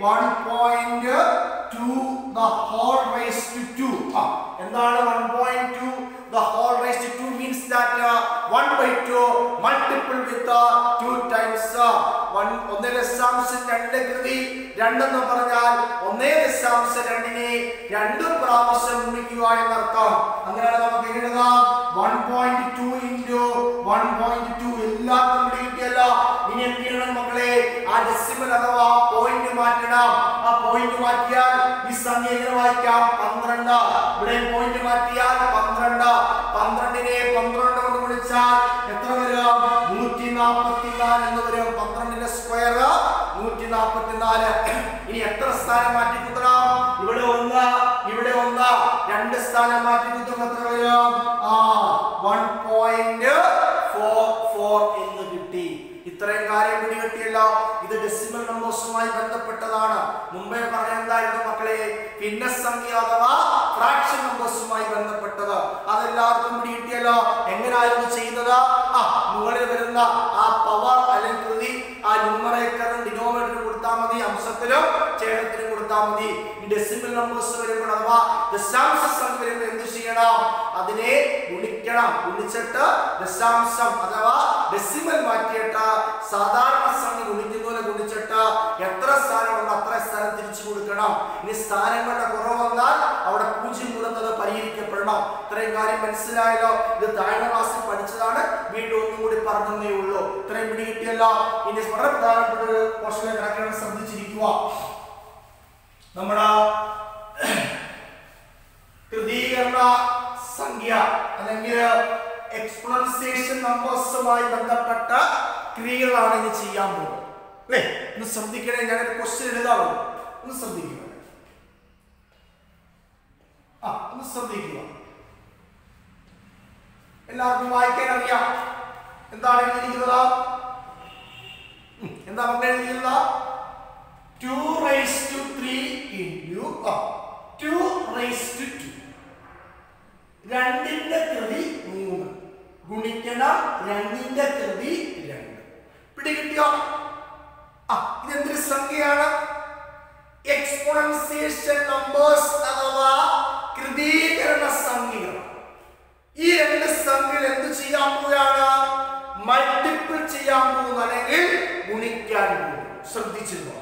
1.2 the whole raised to 2. എന്താണ് 1.2 the whole raised to 2 means that 1/2 multiple with 2 times 1.2 കൃതി 2 എന്ന് പറഞ്ഞാൽ 1.2നെ 2 പ്രാവശ്യം ഗുണിക്കുക എന്നർത്ഥം. അങ്ങനെയാണ് നമുക്ക് എഴുതാം 1.2 into 1.2. എല്ലാവർക്കും കിട്ടിയല്ലോ. ഇനി എന്ത് ചെയ്യണം മക്കളെ? ആ ഡെസിമൽ അഥവാ പോയിന്റ് മാറ്റണം. ആ പോയിന്റ് മാറ്റിയാൽ ഈ സംഖ്യ എങ്ങനെ വായിക്കാം? 12. ഇവിടെ പോയിന്റ് മാറ്റിയാൽ 12. 12നെ 12 കൊണ്ട് ഗുണിച്ചാൽ എത്ര വരും? 144 എന്ന് വരും. 12ന്റെ സ്ക്വയർ 144. ഇനി എത്ര സ്ഥാനം മാറ്റി കുത്തണം? ഇവിടെ 1, ഇവിടെ 1, 2 സ്ഥാനം മാറ്റി കുത്തുമ്പോൾ എത്ര വരും? 1.44 എന്ന് കിട്ടി. ഇത്രയും കാര്യം പിടികിട്ടിയല്ലോ. ഇത് ഡെസിമൽ നമ്പേഴ്സുമായി ബന്ധപ്പെട്ടതാണ്. മുമ്പേ പറഞ്ഞ എന്തായിരുന്നു മക്കളെ? ഭിന്നസംഖ്യ അഥവാ ഫ്രാക്ഷൻ നമ്പേഴ്സുമായി ബന്ധപ്പെട്ടത്. അതെല്ലാവർക്കും പിടികിട്ടിയല്ലോ. എങ്ങനെയായിരുന്നു ചെയ്യുന്നത്? മുകളിൽ വരുന്ന ആ പവർ അല്ലെങ്കിൽ കൃതി ആ ന്യൂമറേറ്ററും ഡിനോമിനേറ്ററും കൊടുത്താൽ മതി, അംശത്തിലും ഛേദത്തിലും കൊടുത്താൽ മതി. ഈ ഡെസിമൽ നമ്പേഴ്സ് വരുമ്പോൾ അഥവാ ദശാംശ സംഖ്യ വരുമ്പോൾ എന്ത് ചെയ്യണം? അതിനെ ഗുണിക്കണം. ഗുണിച്ചിട്ട് ദശാംശം അഥവാ ഡെസിമൽ മാറ്റിയിട്ട് സാധാരണ സംഖ്യ ഗുണിക്കുന്ന പോലെ ഗുണിച്ചിട്ട് എത്ര സ്ഥാനമുണ്ട് അത്ര സ്ഥാനം തിരിച്ചു കൊടുക്കണം. ഇനി സ്ഥാനങ്ങളുടെ കുറവ് വന്നാൽ അവിടെ 0 കൊടുത്തത് പരിഹരിക്കപ്പെടണം. ഇത്രയും കാര്യം മനസ്സിലായല്ലോ. ഇത് താഴ്ന്ന ക്ലാസ്സിൽ പഠിച്ചതാണ്. വീണ്ടും ഒന്നും കൂടി പറഞ്ഞതേ ഉള്ളൂ. ഇത്രയും പിടികിട്ടിയല്ലോ. ഇനി വളരെ പ്രധാനപ്പെട്ട ഒരു പോർഷനിലേക്ക് കിടക്കാൻ ശ്രദ്ധിച്ചിരിക്കുക. നമ്മുടെ കൃതീകരണ സംഖ്യ അല്ലെങ്കിൽ എക്സ്പോണൻസിയേഷൻ നമ്പേഴ്സുമായി ബന്ധപ്പെട്ട ക്രിയകളാണ് ഇനി ചെയ്യാൻ പോകുന്നത്. അല്ലേ? ഒന്ന് ശ്രദ്ധിക്കണേ. ഞാനൊരു ക്വസ്റ്റ്യൻ എഴുതാറുണ്ട്. ഒന്ന് ശ്രദ്ധിക്കുക. ഒന്ന് ശ്രദ്ധിക്കുക. എല്ലാവർക്കും വായിക്കാൻ അറിയാം. എന്താണ് എഴുതിയിരിക്കുന്നത്? എന്താ മക്കളെ എഴുതിയിരുന്ന 2 raised to 3 into 2 raised to 2. രണ്ടിന്റെ കൃതി 3 ഗുണിക്കണം 2ന്റെ കൃതി 2. പിടികിട്ടിയോ? ഇതെന്തൊരു സംഖ്യയാണ്? എക്സ്പോണൻസിയേഷൻ നമ്പേഴ്സ് അഥവാ കൃതീകരണ സംഖ്യകൾ. ഈ രണ്ട് സംഖ്യകൾ എന്ത് ചെയ്യാൻ പോവുകയാണ്? മൾട്ടിപ്പിൾ ചെയ്യാൻ പോകുന്നു, അല്ലെങ്കിൽ ഗുണിക്കാൻ പോകുന്നു. ശ്രദ്ധിച്ചിരുന്നു.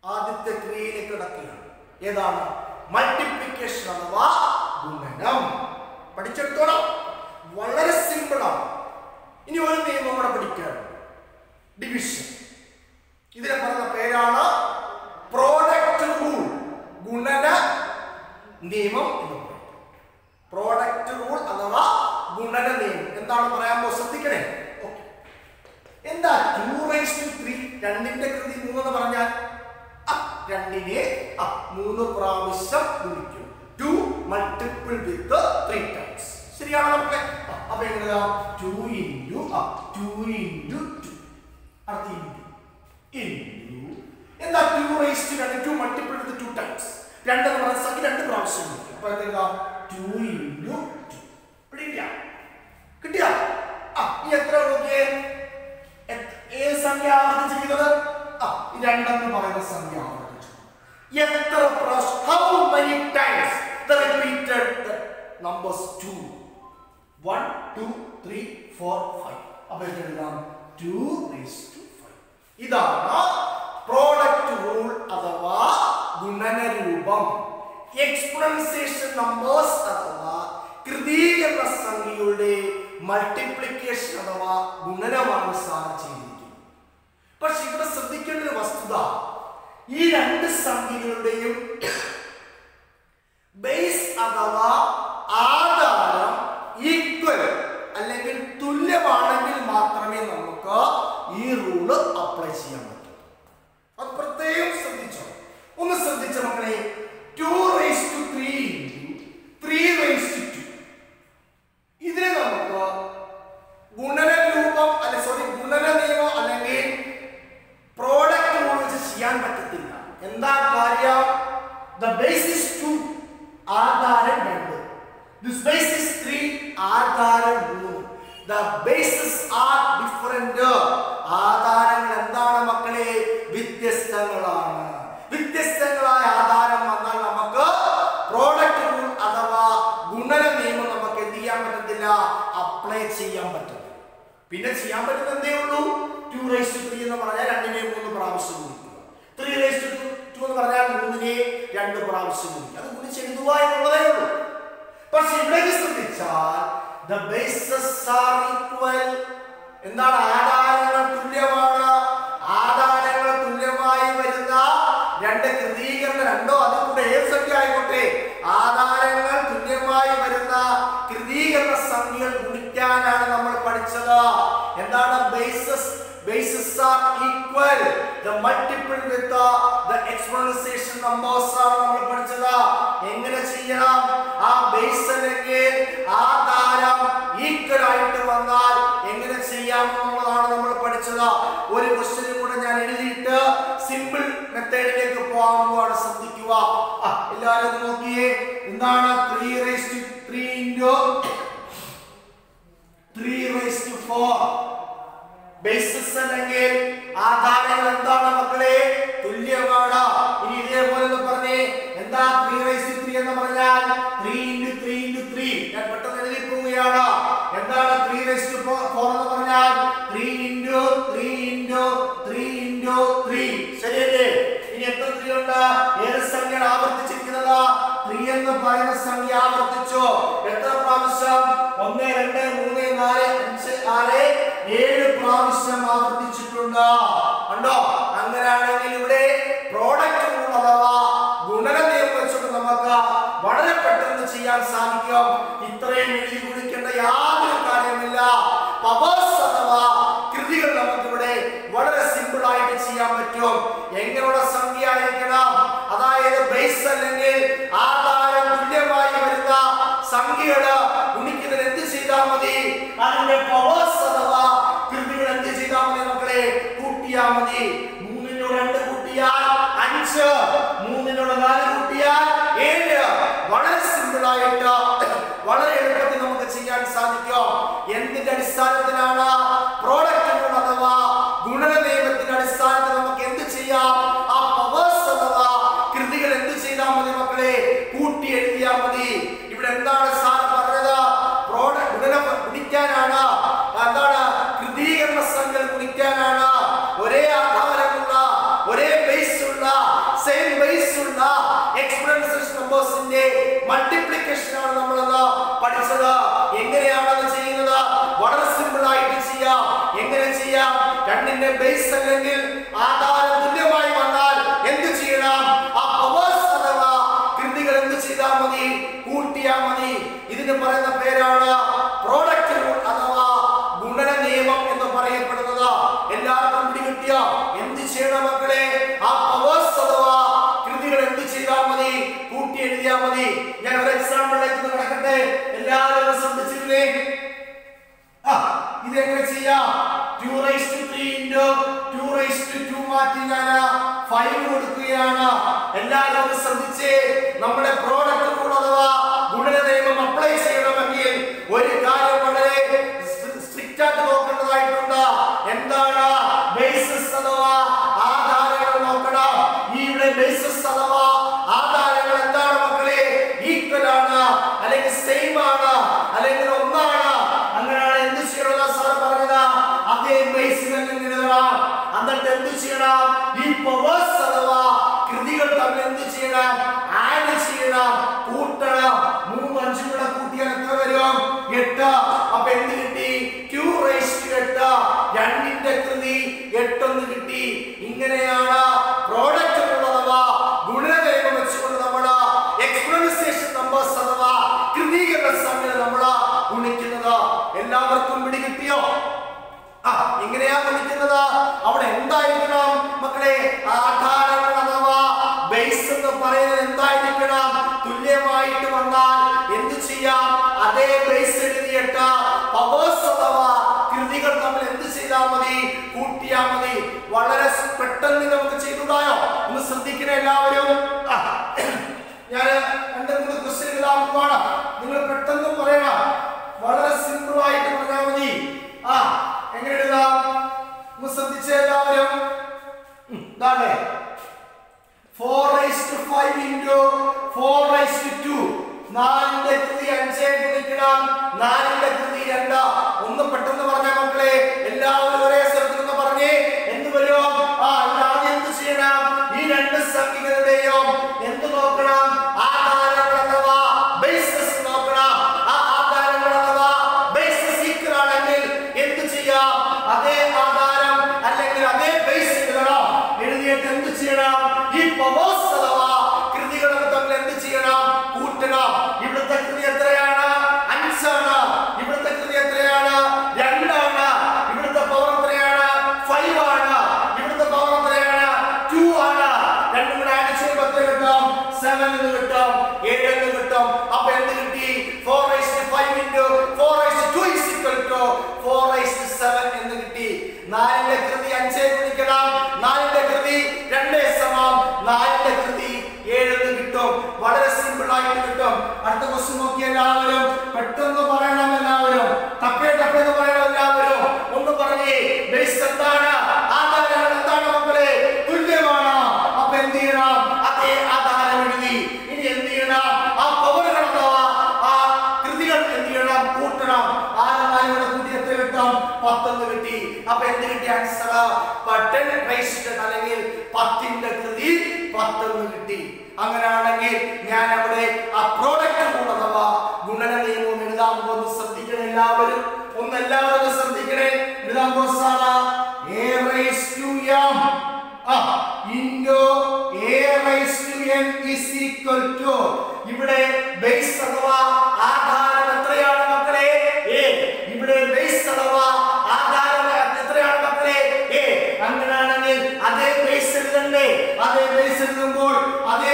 ആദ്യത്തെ ക്രിയയിലേക്ക് കിടക്കുകയാണ്. ഏതാണ്? മൾട്ടിപ്ലിക്കേഷൻ അഥവാ ഗുണനം. പഠിച്ചെടുത്തോളാം. വളരെ സിമ്പിളാണ്. ഇനി ഒരു നിയമം കൂടെ പഠിക്കാറുണ്ട്, ഡിവിഷൻ. ഇതിനെ പറയുന്ന പേരാണ് പ്രോഡക്റ്റ് റൂൾ. ഗുണന നിയമം എന്ന് പറയും. പ്രോഡക്റ്റ് റൂൾ അഥവാ ഗുണന നിയമം എന്താണ് പറയാൻ പോകുന്നത്? ശ്രദ്ധിക്കണേ. എന്താ 2 raised to 3? രണ്ടിന്റെ കൃതി 3 എന്ന് പറഞ്ഞാൽ രണ്ടിനെ 3 പ്രാവശ്യം ഗുണിക്കും. 2 multiple with 3 times. ശരിയാണോ നമുക്ക്? അപ്പൊ എങ്ങനെയാ? 2 into 2 into 2. അടുത്ത into എന്താ 2 raised to 2 multiple with 2 times. 2 എന്ന് പറഞ്ഞ സംഖ്യ 2 പ്രാവശ്യം ഗുണിക്കും. അപ്പൊ എന്താ? 2 into 2. പിടിക്കില്ല? കിട്ടിയാ? ഈ എത്ര നോക്കിയേ? ഏത് സംഖ്യ ആവർത്തിച്ചിരിക്കുന്നത്? 2 എന്ന് പറയുന്ന സംഖ്യ ആവർത്തിച്ചു. എത്ര പ്രാവശ്യം? How many times they repeated the numbers 2? 1 2 3 4 5. അപ്പോൾ എഴുതാം 2 raised to 5. ഇതാണ് പ്രോഡക്റ്റ് റൂൾ അഥവാ ഗുണന രൂപം. എക്സ്പോണൻസിയേഷൻ നമ്പേഴ്സ് അഥവാ കൃതീകരണ സംഖ്യയുടെ മൾട്ടിപ്ലിക്കേഷൻ അഥവാ ഗുണനമാണ് സാർ ചെയ്തിരിക്കുന്നത്. പക്ഷെ ഇവിടെ ശ്രദ്ധിക്കേണ്ട ഒരു വസ്തുത, ഈ രണ്ട് സംഖ്യകളുടെയും ബേസ് അഥവാ ആധാരം ഈക്വൽ അല്ലെങ്കിൽ തുല്യമാണെങ്കിൽ മാത്രമേ നമുക്ക് ഈ റൂള് അപ്ലൈ ചെയ്യാൻ പറ്റൂ. അത് പ്രത്യേകം ശ്രദ്ധിച്ചോ. ഒന്ന് ശ്രദ്ധിച്ച മക്കളെ. 2 raised to 3 into 3 raised to 2. ഇതിനെ നമുക്ക് ഗുണന രൂപം ഗുണന നിയമം അല്ലെങ്കിൽ പ്രോഡക്റ്റ് റൂൾ വെച്ച് ചെയ്യാൻ പറ്റത്തില്ല. എന്താ കാര്യം? The base is 2, ആധാരം 2. This base is 3, ആധാരം 3. The bases are different. ആധാരങ്ങൾ എന്താണ് മക്കളെ? വ്യത്യസ്തങ്ങളാണ്. വ്യത്യസ്തങ്ങളായ ആധാരം വന്നാൽ നമുക്ക് പ്രോഡക്റ്റ് റൂൾ അഥവാ ഗുണന നിയമം നമുക്ക് എന്ത് ചെയ്യാൻ പറ്റത്തില്ല? അപ്ലൈ ചെയ്യാൻ പറ്റും. പിന്നെ ചെയ്യാൻ പറ്റുന്ന എന്തേ ഉള്ളൂ? 2 raised to 3 എന്ന് പറഞ്ഞാൽ 2നെ 3 പ്രാവശ്യം ഗുണിക്കുക. 3 raised to 2 എന്ന് പറഞ്ഞാൽ 3നെ 2 പ്രാവശ്യം ഗുണിക്കുക. അത് ഗുണിച്ചെഴുതുക എന്നുള്ളതേ ഉള്ളൂ. പക്ഷെ ഇവിടെ ശ്രദ്ധിച്ചാൽ the bases are equal. എന്താണ്? ആധാരങ്ങൾ തുല്യമാണ്. ആധാരങ്ങൾ തുല്യമായി വരുന്ന രണ്ട് കൃതീകരണ രണ്ടോ അതിൽ കൂടെ ഏത് സംഖ്യ ആയിക്കോട്ടെ, ആധാരങ്ങൾ തുല്യമായി വരുന്ന കൃതീകരണ സംഖ്യകൾ ഗുണിക്കാനാണ് നമ്മൾ പഠിച്ചത്. എന്താണ്? bases are equal. The multiple with the exponentiation numbers ആണ് നമ്മൾ പഠിച്ചത്. എങ്ങനെ ചെയ്യണം? ആ ബേസ് അല്ലെങ്കിൽ ആധാരം ഈക്വൽ ആയിട്ട് വന്നാൽ എങ്ങനെ ചെയ്യാം എന്നുള്ളതാണ് നമ്മൾ പഠിച്ചത്. ഒരു ക്വസ്റ്റ്യനും കൂടെ ഞാൻ എഴുതിയിട്ട് സിമ്പിൾ മെത്തേഡിലേക്ക് പോകാൻ പോവാണ്. ശ്രദ്ധിക്കുക. എല്ലാവരും നോക്കിയേ. എന്താണ്? 3 raised to 3 into 3 raised to 4. Basis അല്ലെങ്കിൽ ആധാരങ്ങൾ എന്താണ് മക്കളെ? തുല്യമാണ്. ഇനി ഇതേപോലെ പറഞ്ഞേ. എന്താ 3 raised to 3 എന്ന് പറഞ്ഞാൽ 3 into 3 into 3. ഞാൻ പെട്ടെന്ന് എഴുതി പോവുകയാണ്. എന്താണ് 3 raised to 4 എന്ന് പറഞ്ഞാൽ 3 into 3 into 3 into 3. ശരിയല്ലേ? ഇനി എത്ര 3 ഉണ്ട്? ഏത് സംഖ്യയാണ് ആവർത്തിച്ചിരിക്കുന്നത്? 3 എന്ന് പറയുന്ന സംഖ്യ ആവർത്തിച്ചു. എത്ര പ്രാവശ്യം? 1 2 3 4 5 6 7 പ്രാവശ്യം ആവർത്തിച്ചിട്ടുണ്ട്. കണ്ടോ? അങ്ങനെയാണെങ്കിൽ ഇവിടെ പ്രോഡക്റ്റ് റൂൾ അഥവാ ഗുണന നിയമം വെച്ചിട്ട് നമുക്ക് വളരെ പെട്ടെന്ന് ചെയ്യാൻ സാധിക്കും. ഇത്രയും എഴുതി കുടിക്കേണ്ട യാതൊരു കാര്യമില്ല. പവേഴ്സ് അഥവാ കൃതികൾ നമുക്കിവിടെ വളരെ സിമ്പിൾ ആയിട്ട് ചെയ്യാൻ പറ്റും. എങ്ങനെയുള്ള സംഖ്യ ആയിരിക്കണം? അതായത് ബേസ് അല്ലെങ്കിൽ ആധാരം തുല്യമായി വരുന്ന സംഖ്യകള് ഗുണിക്കുന്നതിന് എന്ത് ചെയ്താൽ മതി? അതിന്റെ പവേഴ്സ് അഥവാ കൃതികൾ എന്ത് ചെയ്താൽ മതി മക്കളെ? കൂട്ടിയാൽ മതി. 5 3 4 കൂട്ടിയാൽ 7. വളരെ സിമ്പിൾ ആയിട്ട് വളരെ എളുപ്പത്തിൽ നമുക്ക് ചെയ്യാൻ സാധിക്കും. എന്തിന്റെ അടിസ്ഥാനത്തിലാണ്? പ്രോഡക്റ്റ് റൂൾ അഥവാ ഗുണന നിയമത്തിന്റെ അടിസ്ഥാനത്തിൽ നമുക്ക് എന്ത് ചെയ്യാം? ആ പവേഴ്സ് അഥവാ കൃതികൾ എന്ത് ചെയ്താൽ മതി മക്കളെ? കൂട്ടി എഴുതിയാൽ മതി. ഇവിടെ എന്താണ് സാർ പറഞ്ഞത്? പ്രോഡക്റ്റ് ഗുണിക്കാനാണ്. എന്താണ്? കൃതീകരണ സംഖ്യ ഗുണിക്കാനാണ്. ഒരേ ആധാരമുള്ള ഒരേ ബേസ് ഉള്ള സെയിം ബേസ് ഉള്ള എക്സ്പോണൻഷ്യൽ നമ്പേഴ്സിന്റെ മൾട്ടിപ്ലിക്കേഷൻ ആണ് നമ്മൾ പഠിച്ചത്. എങ്ങനെയാണ് അത് ചെയ്യുന്നത്? വളരെ സിമ്പിൾ ആയിട്ട് ചെയ്യാം. എങ്ങനെ ചെയ്യാം? രണ്ടിന്റെ ബേസ് അല്ലെങ്കിൽ ആധാരം തുല്യമായി വന്നാൽ എന്ത് ചെയ്യണം? ആ പവേഴ്സ് അഥവാ കൃതികൾ എന്ത് ചെയ്താൽ മതി? കൂട്ടിയാൽ മതി. ഇതിന് പറയുന്ന പേരാണ് പ്രോഡക്റ്റ് റൂൾ അഥവാ ഗുണന നിയമം എന്ന് പറയപ്പെടുന്നത്. എല്ലാവർക്കും പിടികിട്ടിയോ? എന്ത് ചെയ്യണം മക്കളെ? ആ പവേഴ്സ് അഥവാ കൃതികൾ എന്ത് ചെയ്താൽ മതി? കൂട്ടി എഴുതിയാൽ മതി. ഞാൻ ഒരു എക്സാമ്പിളിലേക്ക് നടക്കട്ടെ. എല്ലാവരും ശ്രദ്ധിച്ചില്ലേ? ഇതെങ്ങനെ ചെയ്യാം? 2 raised to 3 into 2 raised to 2 മാറ്റി ഞാൻ 5 കൊടുക്കുകയാണ്. എല്ലാവരും ശ്രദ്ധിച്ചേ. നമ്മുടെ പ്രോഡക്റ്റ് റൂൾ അഥവാ ഗുണന നിയമം അപ്ലൈ ചെയ്യണമെങ്കിൽ ഒരു കാര്യം വളരെ സ്ട്രിക്റ്റ് ആയിട്ട് നോക്കേണ്ടതായിട്ടുണ്ട്. എന്താണ്? ബേസിസ് അഥവാ ആധാരങ്ങൾ നോക്കണം. ഇവിടെ ബേസിസ് അഥവാ ആധാരങ്ങൾ എന്താണ് മക്കളെ? ഈക്വൽ ആണ്, അല്ലെങ്കിൽ സെയിം ആണ്, അല്ലെങ്കിൽ ഒന്നാണ്. അങ്ങനെയാണ് എന്ത് ചെയ്യണം? സാർ പറഞ്ഞത് അതേ ബേസിൽ എഴുതണം. എന്നിട്ട് എന്ത് ചെയ്യണം? ഈ പവേഴ്സ് അഥവാ കൃതികൾ തമ്മിൽ എന്ത് ചെയ്യണം? ആഡ് ചെയ്യണം, കൂട്ടണം. 3 5 കൂടെ കൂട്ടിയാൽ എത്ര വരും? 8. അപ്പൊ എന്ത് കിട്ടി? 2 raised to 8. രണ്ടിന്റെ കൃതി 8 എന്ന് കിട്ടി. ഇങ്ങനെയാണ് പ്രോഡക്റ്റ് റൂൾ അഥവാ ഗുണന നിയമം വെച്ചുകൊണ്ട് നമ്മൾ എക്സ്പോണൻഷ്യൽ നമ്പേഴ്സ് അഥവാ കൃതീകരണ സംഖ്യ നമ്മൾ ഗുണിക്കുന്നത്. എല്ലാവർക്കും പിടികിട്ടിയോ? എങ്ങനെയാ ഗുണിക്കുന്നത്? അവിടെ എന്തായിരിക്കണം മക്കളെ? ആധാരങ്ങൾ അഥവാ ബേസ് എന്ന് പറയുന്നത് എന്തായിരിക്കണം? തുല്യമായിട്ട് വന്നാൽ എന്ത് ചെയ്യാം? അതേ ബേസ് എഴുതിയിട്ട് പവേഴ്സ് അഥവാ കൃതികൾ തമ്മിൽ എന്ത് ചെയ്താൽ മതി? കൂട്ടിയാൽ മതി. വളരെ പെട്ടെന്ന് നമുക്ക് ചെയ്തുകൂടായോ? ഒന്ന് ശ്രദ്ധിക്കണേ എല്ലാവരും. ഞാൻ 2-3 ക്വസ്റ്റ്യൻ എഴുതാൻ പോവാണ്. നിങ്ങൾ പെട്ടെന്ന് പറയണം. വളരെ സിമ്പിൾ ആയിട്ട് പറഞ്ഞാൽ മതി. എങ്ങനെ എഴുതാം? ഒന്ന് ശ്രദ്ധിച്ച എല്ലാവരും. 4 raised to 5 into 4 raised to 2. 4ന്റെ കൃതി 5 ഗുണിക്കണം 4ന്റെ കൃതി 2. ഒന്ന് പെട്ടെന്ന് പറഞ്ഞാൽ മക്കളെ എല്ലാവരും ഒരേ സ്ഥലത്ത് നിന്ന് പറഞ്ഞേ. എന്ത് വരും? ആദ്യം എന്ത് ചെയ്യണം? ഈ രണ്ട് സംഖ്യകളുടെയും എന്ത് നോക്കണം? ആധാരങ്ങൾ അഥവാ ബേസസ് നോക്കണം. ആ ആധാരങ്ങൾ അഥവാ ബേസസ് ഈക്വൽ ആണെങ്കിൽ എന്ത് ചെയ്യാം? അതേ ആധാരം അല്ലെങ്കിൽ അതേ ബേസ് എഴുതണം. എഴുതിയിട്ട് എന്ത് ചെയ്യണം? ഈ പവേഴ്സ് അഥവാ കൃതികൾ തമ്മിൽ എന്ത് ചെയ്യണം? കൂട്ടണം. ഇവിടുത്തെ കൃതി എത്രയാണ്? 5 ആണ്. ഇവിടുത്തെ കൃതി എത്രയാണ്? 2 ആണ്. ഇവിടുത്തെ പവർ എത്രയാണ്? 5 ആണ്. ഇവിടുത്തെ പവർ എത്രയാണ്? 2 ആണ്. രണ്ടും കൂടെ ആഡ് ചെയ്യുമ്പോൾ എത്ര കിട്ടും? 7 എന്ന് കിട്ടും, 7 എന്ന് കിട്ടും. അപ്പൊ എന്ത് കിട്ടി? 4 raised to 5 into 4 raised to 2 is equal to 4 raised to 7 എന്ന് കിട്ടി. 4ന്റെ കൃതി 5 ഗുണിക്കണം 4ന്റെ കൃതി 2 സമം 4ന്റെ കൃതി 7 എന്ന് കിട്ടും. വളരെ സിമ്പിൾ ആയിട്ട് കിട്ടും. അടുത്ത ക്വസ്റ്റ്യൻ നോക്കി എല്ലാവരും പെട്ടെന്ന് പറയണം. എല്ലാവരും ടപ്പേ എന്ന് പറയണം. എല്ലാവരും ഒന്ന് പറഞ്ഞേ. ബേസ് എന്താണ്? ആധാരങ്ങൾ എന്താണ് മക്കളെ? തുല്യമാണ്. അപ്പൊ എന്ത് ചെയ്യണം? അതേ ആധാരം എഴുതി. ഇനി എന്ത് ചെയ്യണം? ആ പവറുകൾ അഥവാ ആ കൃതികൾ എന്ത് ചെയ്യണം? കൂട്ടണം. 4 കൂട്ടി എത്ര കിട്ടും? 10 എന്ന് കിട്ടി. അപ്പൊ എന്ത് കിട്ടി? ആൻസർ 10 raised അല്ലെങ്കിൽ 10ന്റെ കൃതി 10 എന്ന് കിട്ടി. അങ്ങനെയാണെങ്കിൽ ഞാൻ അവിടെ ആ പ്രോഡക്റ്റ് റൂൾ അഥവാ ഗുണന നിയമം എഴുതാൻ പോകുന്നത് ശ്രദ്ധിക്കണേ എല്ലാവരും. എല്ലാവരും ശ്രദ്ധിക്കണേ. എഴുതാൻ പോകുന്ന a raised to m into a raised to n is equal to ഇവിടെ ബേസ് അഥവാ ആധാരം എത്രയാണ് മക്കളെ? a. ഇവിടെ ബേസ് അഥവാ ആധാരം എത്രയാണ് മക്കളെ? a. അങ്ങനെയാണെങ്കിൽ അതേ ബേസ് എഴുതണ്ടേ? അതേ ബേസ് എഴുതുമ്പോൾ അതേ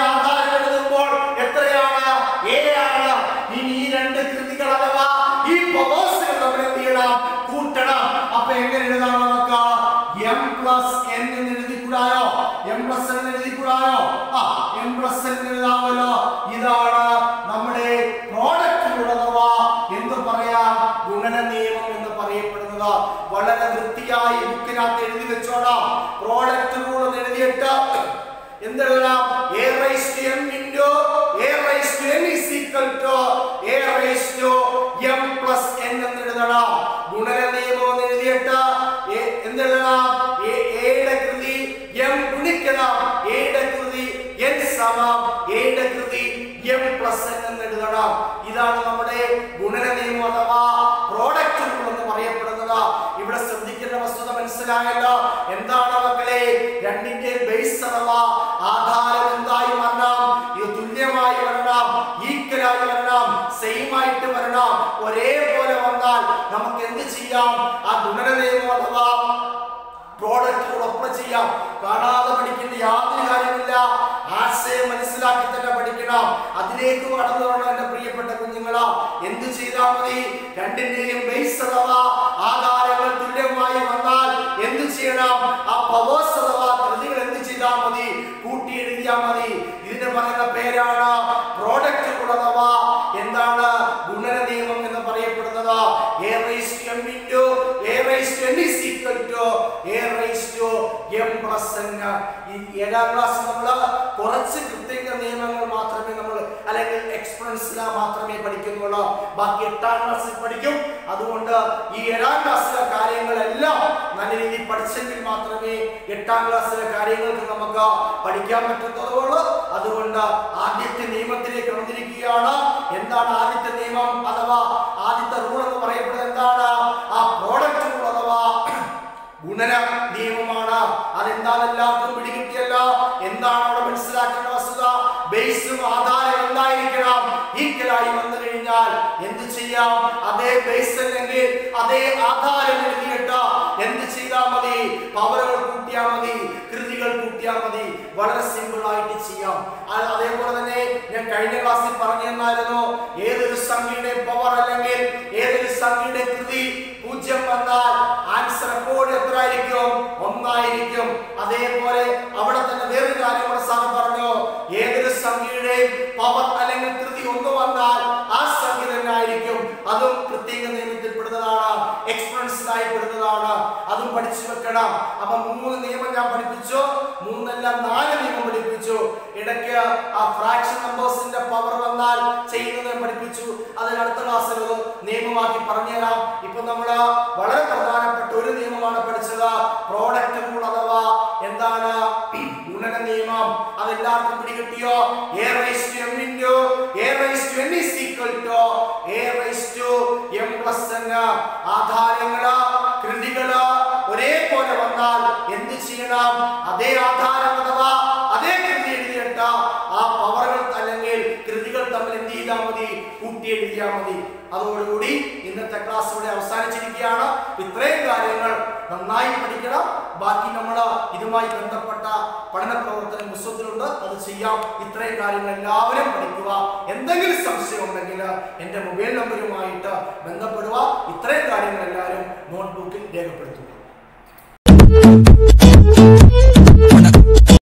ആധാരം എഴുതുമ്പോൾ എത്രയാണ്? a ആണ്. ഇനി ഈ രണ്ട് കൃതികൾ അഥവാ ഈ പവേഴ്സുകൾ നമ്മൾ എന്ത് ചെയ്യണം? കൂട്ടണം. അപ്പൊ എങ്ങനെ എഴുതാം? നമുക്ക് m plus n എന്ന് എഴുതിക്കൂടായോ? m plus n എഴുതിക്കൂടായോ? n+n എഴുതാമല്ലോ. ഇതാണ് നമ്മുടെ പ്രോഡക്റ്റിലുള്ളതവാ എന്ത് പറയാം, ഗുണന നിയമം എന്ന് പറയപ്പെടുന്നത്. വളരെ വൃത്തിയായി ബുക്കിനകത്ത് എഴുതി വെച്ചോളാം. പ്രോഡക്റ്റ് റൂൾ എന്ന് എഴുതിയിട്ട് എന്തെഴുതാം? a raised to m into a raised to n is equal to a raised to m plus n എന്ന് എഴുതണം. ഗുണന നിയമം എന്ന് എഴുതിയിട്ട് എന്തെഴുതണം? a യുടെ കൃതി m ഗുണിക്കണം a യുടെ കൃതി n സമം a യുടെ കൃതി m plus n എന്ന് എഴുതണം. ഇതാണ് നമ്മുടെ ഗുണന നിയമം അഥവാ പ്രോഡക്റ്റ് റൂൾ എന്ന് പറയപ്പെടുന്നത്. ഇവിടെ ശ്രദ്ധിക്കേണ്ട വസ്തുത മനസ്സിലായല്ലോ. എന്താണ് മക്കളെ? രണ്ടിന്റെ ബേസ് അഥവാ ആധാരം എന്തായി വരണം? ഇത് തുല്യമായി വരണം, ഈക്വലായി വരണം, സെയിം ആയിട്ട് വരണം. ഒരേപോലെ വന്നാൽ നമുക്ക് എന്ത് ചെയ്യാം? ആ ഗുണന നിയമം അഥവാ പ്രോഡക്റ്റ് അപ്ലൈ ചെയ്യാം. കാണാതെ പഠിക്കേണ്ട യാതൊരു കാര്യമില്ല. ആശയം മനസ്സിലാക്കി തന്നെ പഠിക്കണം. അതിലേക്ക് കടന്നു വരണം എന്റെ പ്രിയപ്പെട്ട കുഞ്ഞുങ്ങളാ. എന്ത് ചെയ്താൽ മതി? രണ്ടിന്റെയും ബേസ് അഥവാ ആധാരങ്ങൾ തുല്യമായി വന്നാൽ എന്ത് ചെയ്യണം? ആ പവേഴ്സ് അഥവാ കൃതികൾ എന്ത് ചെയ്താൽ മതി? കൂട്ടി എഴുതിയാൽ മതി. ഇതിന് പറയുന്ന പേരാണ് പ്രോഡക്റ്റ് അഥവാ എന്താണ് ഗുണന നിയമം എന്ന് പറയപ്പെടുന്നത്. a raised to m into a raised to n is equal to a raised to m plus n. ഈ 7ാം ക്ലാസ് നമ്മൾ കുറച്ച് കൃത്യക നിയമങ്ങൾ മാത്രമേ നമ്മൾ അല്ലെങ്കിൽ എക്സ്പെറൻസില മാത്രമേ പഠിക്കുന്നുള്ളൂ. ബാക്കി 8ാം ക്ലാസ്സിൽ പഠിക്കും. അതുകൊണ്ട് ഈ 7ാം ക്ലാസ്സിലെ കാര്യങ്ങളെല്ലാം നല്ല രീതിയിൽ പഠിച്ചെങ്കിൽ മാത്രമേ 8ാം ക്ലാസ്സിലെ കാര്യങ്ങൾക്ക് നമുക്ക് പഠിക്കാൻ പറ്റത്തുള്ളൂ. അതുകൊണ്ട് ആദ്യത്തെ നിയമത്തിലേക്ക് വന്നിരിക്കുകയാണ്. എന്താണ് ആദ്യത്തെ നിയമം അഥവാ ആദ്യത്തെ റൂൾ എന്ന് പറയപ്പെടുന്നത്? എന്താണ്? ആ പ്രോഡക്റ്റ് റൂൾ അഥവാ ഗുണന നിയമമാണ്. അതെന്താണ് എല്ലാവർക്കും പിടികിട്ടിയല്ലോ. എന്താണ് അവിടെ മനസ്സിലാക്കേണ്ട വസ്തുത? ബേസും ആധാരം എന്തായിരിക്കണം? ഈക്വലായി വന്നു കഴിഞ്ഞാൽ എന്ത് ചെയ്യാം? അതേ ബേസ് അല്ലെങ്കിൽ അതേ ആധാരം എഴുതിയിട്ട് എന്ത് ചെയ്താൽ മതി? പവറുകൾ കൂട്ടിയാൽ മതി, കൃതികൾ കൂട്ടിയാൽ മതി. വളരെ സിമ്പിൾ ആയിട്ട് ചെയ്യാം. അതേപോലെ തന്നെ ഞാൻ കഴിഞ്ഞ ക്ലാസ്സിൽ പറഞ്ഞു തന്നായിരുന്നു, ഏതൊരു സംഖ്യയുടെ പവർ അല്ലെങ്കിൽ ഏതൊരു സംഖ്യയുടെ കൃതി 0 വന്നാൽ ആൻസർ എപ്പോഴും എത്ര ആയിരിക്കും? 1 ആയിരിക്കും. അതേപോലെ അവിടെ തന്നെ വേറൊരു കാര്യം കൂടെ സാർ പറഞ്ഞു, ഏതൊരു സംഖ്യയുടെയും പവർ അല്ലെങ്കിൽ കൃതി 1 വന്നാൽ ആ സംഖ്യ തന്നെ ആയിരിക്കും. അതും പ്രത്യേക നിയമത്തിൽ പെടുന്നതാണ്, എക്സ്പെറൻസിലായി പെടുന്നതാണ്. അതും പഠിച്ചു വെക്കണം. അപ്പൊ 3 നിയമം ഞാൻ പഠിപ്പിച്ചു, 3 അല്ല 4 നിയമം പഠിപ്പിച്ചു. ഇടയ്ക്ക് ആ ഫ്രാക്ഷൻ നമ്പേഴ്സിന്റെ പവർ വന്നാൽ ചെയ്യുന്നത് പഠിപ്പിച്ചു. അതിനടുത്ത ക്ലാസ്സിൽ ഒരു നിയമമാക്കി പറഞ്ഞുതരാം. ഇപ്പൊ നമ്മള് വളരെ പ്രധാനപ്പെട്ട ഒരു നിയമമാണ് പഠിച്ചത്, പ്രോഡക്റ്റ് റൂൾ അഥവാ എന്താണ് ഗുണന നിയമം. അതെല്ലാവർക്കും പിടികിട്ടിയോ? a raised to m into a raised to n is equal to a raised to m plus n. ആധാരങ്ങള് കൃതികള് ഒരേപോലെ വന്നാൽ എന്ത് ചെയ്യണം? അതേ ആധാരം അഥവാ അതേ കൃതി എഴുതിയിട്ട് ആ പവറുകൾ അല്ലെങ്കിൽ കൃതികൾ തമ്മിൽ എന്ത് ചെയ്താൽ മതി? കൂട്ടി എഴുതിയാൽ മതി. അതോടുകൂടി ഇന്നത്തെ ക്ലാസ് ഇവിടെ അവസാനിച്ചിരിക്കുകയാണ്. ഇത്രയും കാര്യങ്ങൾ നന്നായി പഠിക്കണം. ബാക്കി നമ്മൾ ഇതുമായി ബന്ധപ്പെട്ട പഠന പ്രവർത്തനം പുസ്തകത്തിലുണ്ട്, അത് ചെയ്യാം. ഇത്രയും കാര്യങ്ങൾ എല്ലാവരും പഠിക്കുക. എന്തെങ്കിലും സംശയം ഉണ്ടെങ്കിൽ എൻ്റെ മൊബൈൽ നമ്പറുമായിട്ട് ബന്ധപ്പെടുക. ഇത്രയും കാര്യങ്ങൾ എല്ലാവരും നോട്ട്ബുക്കിൽ രേഖപ്പെടുത്തുക.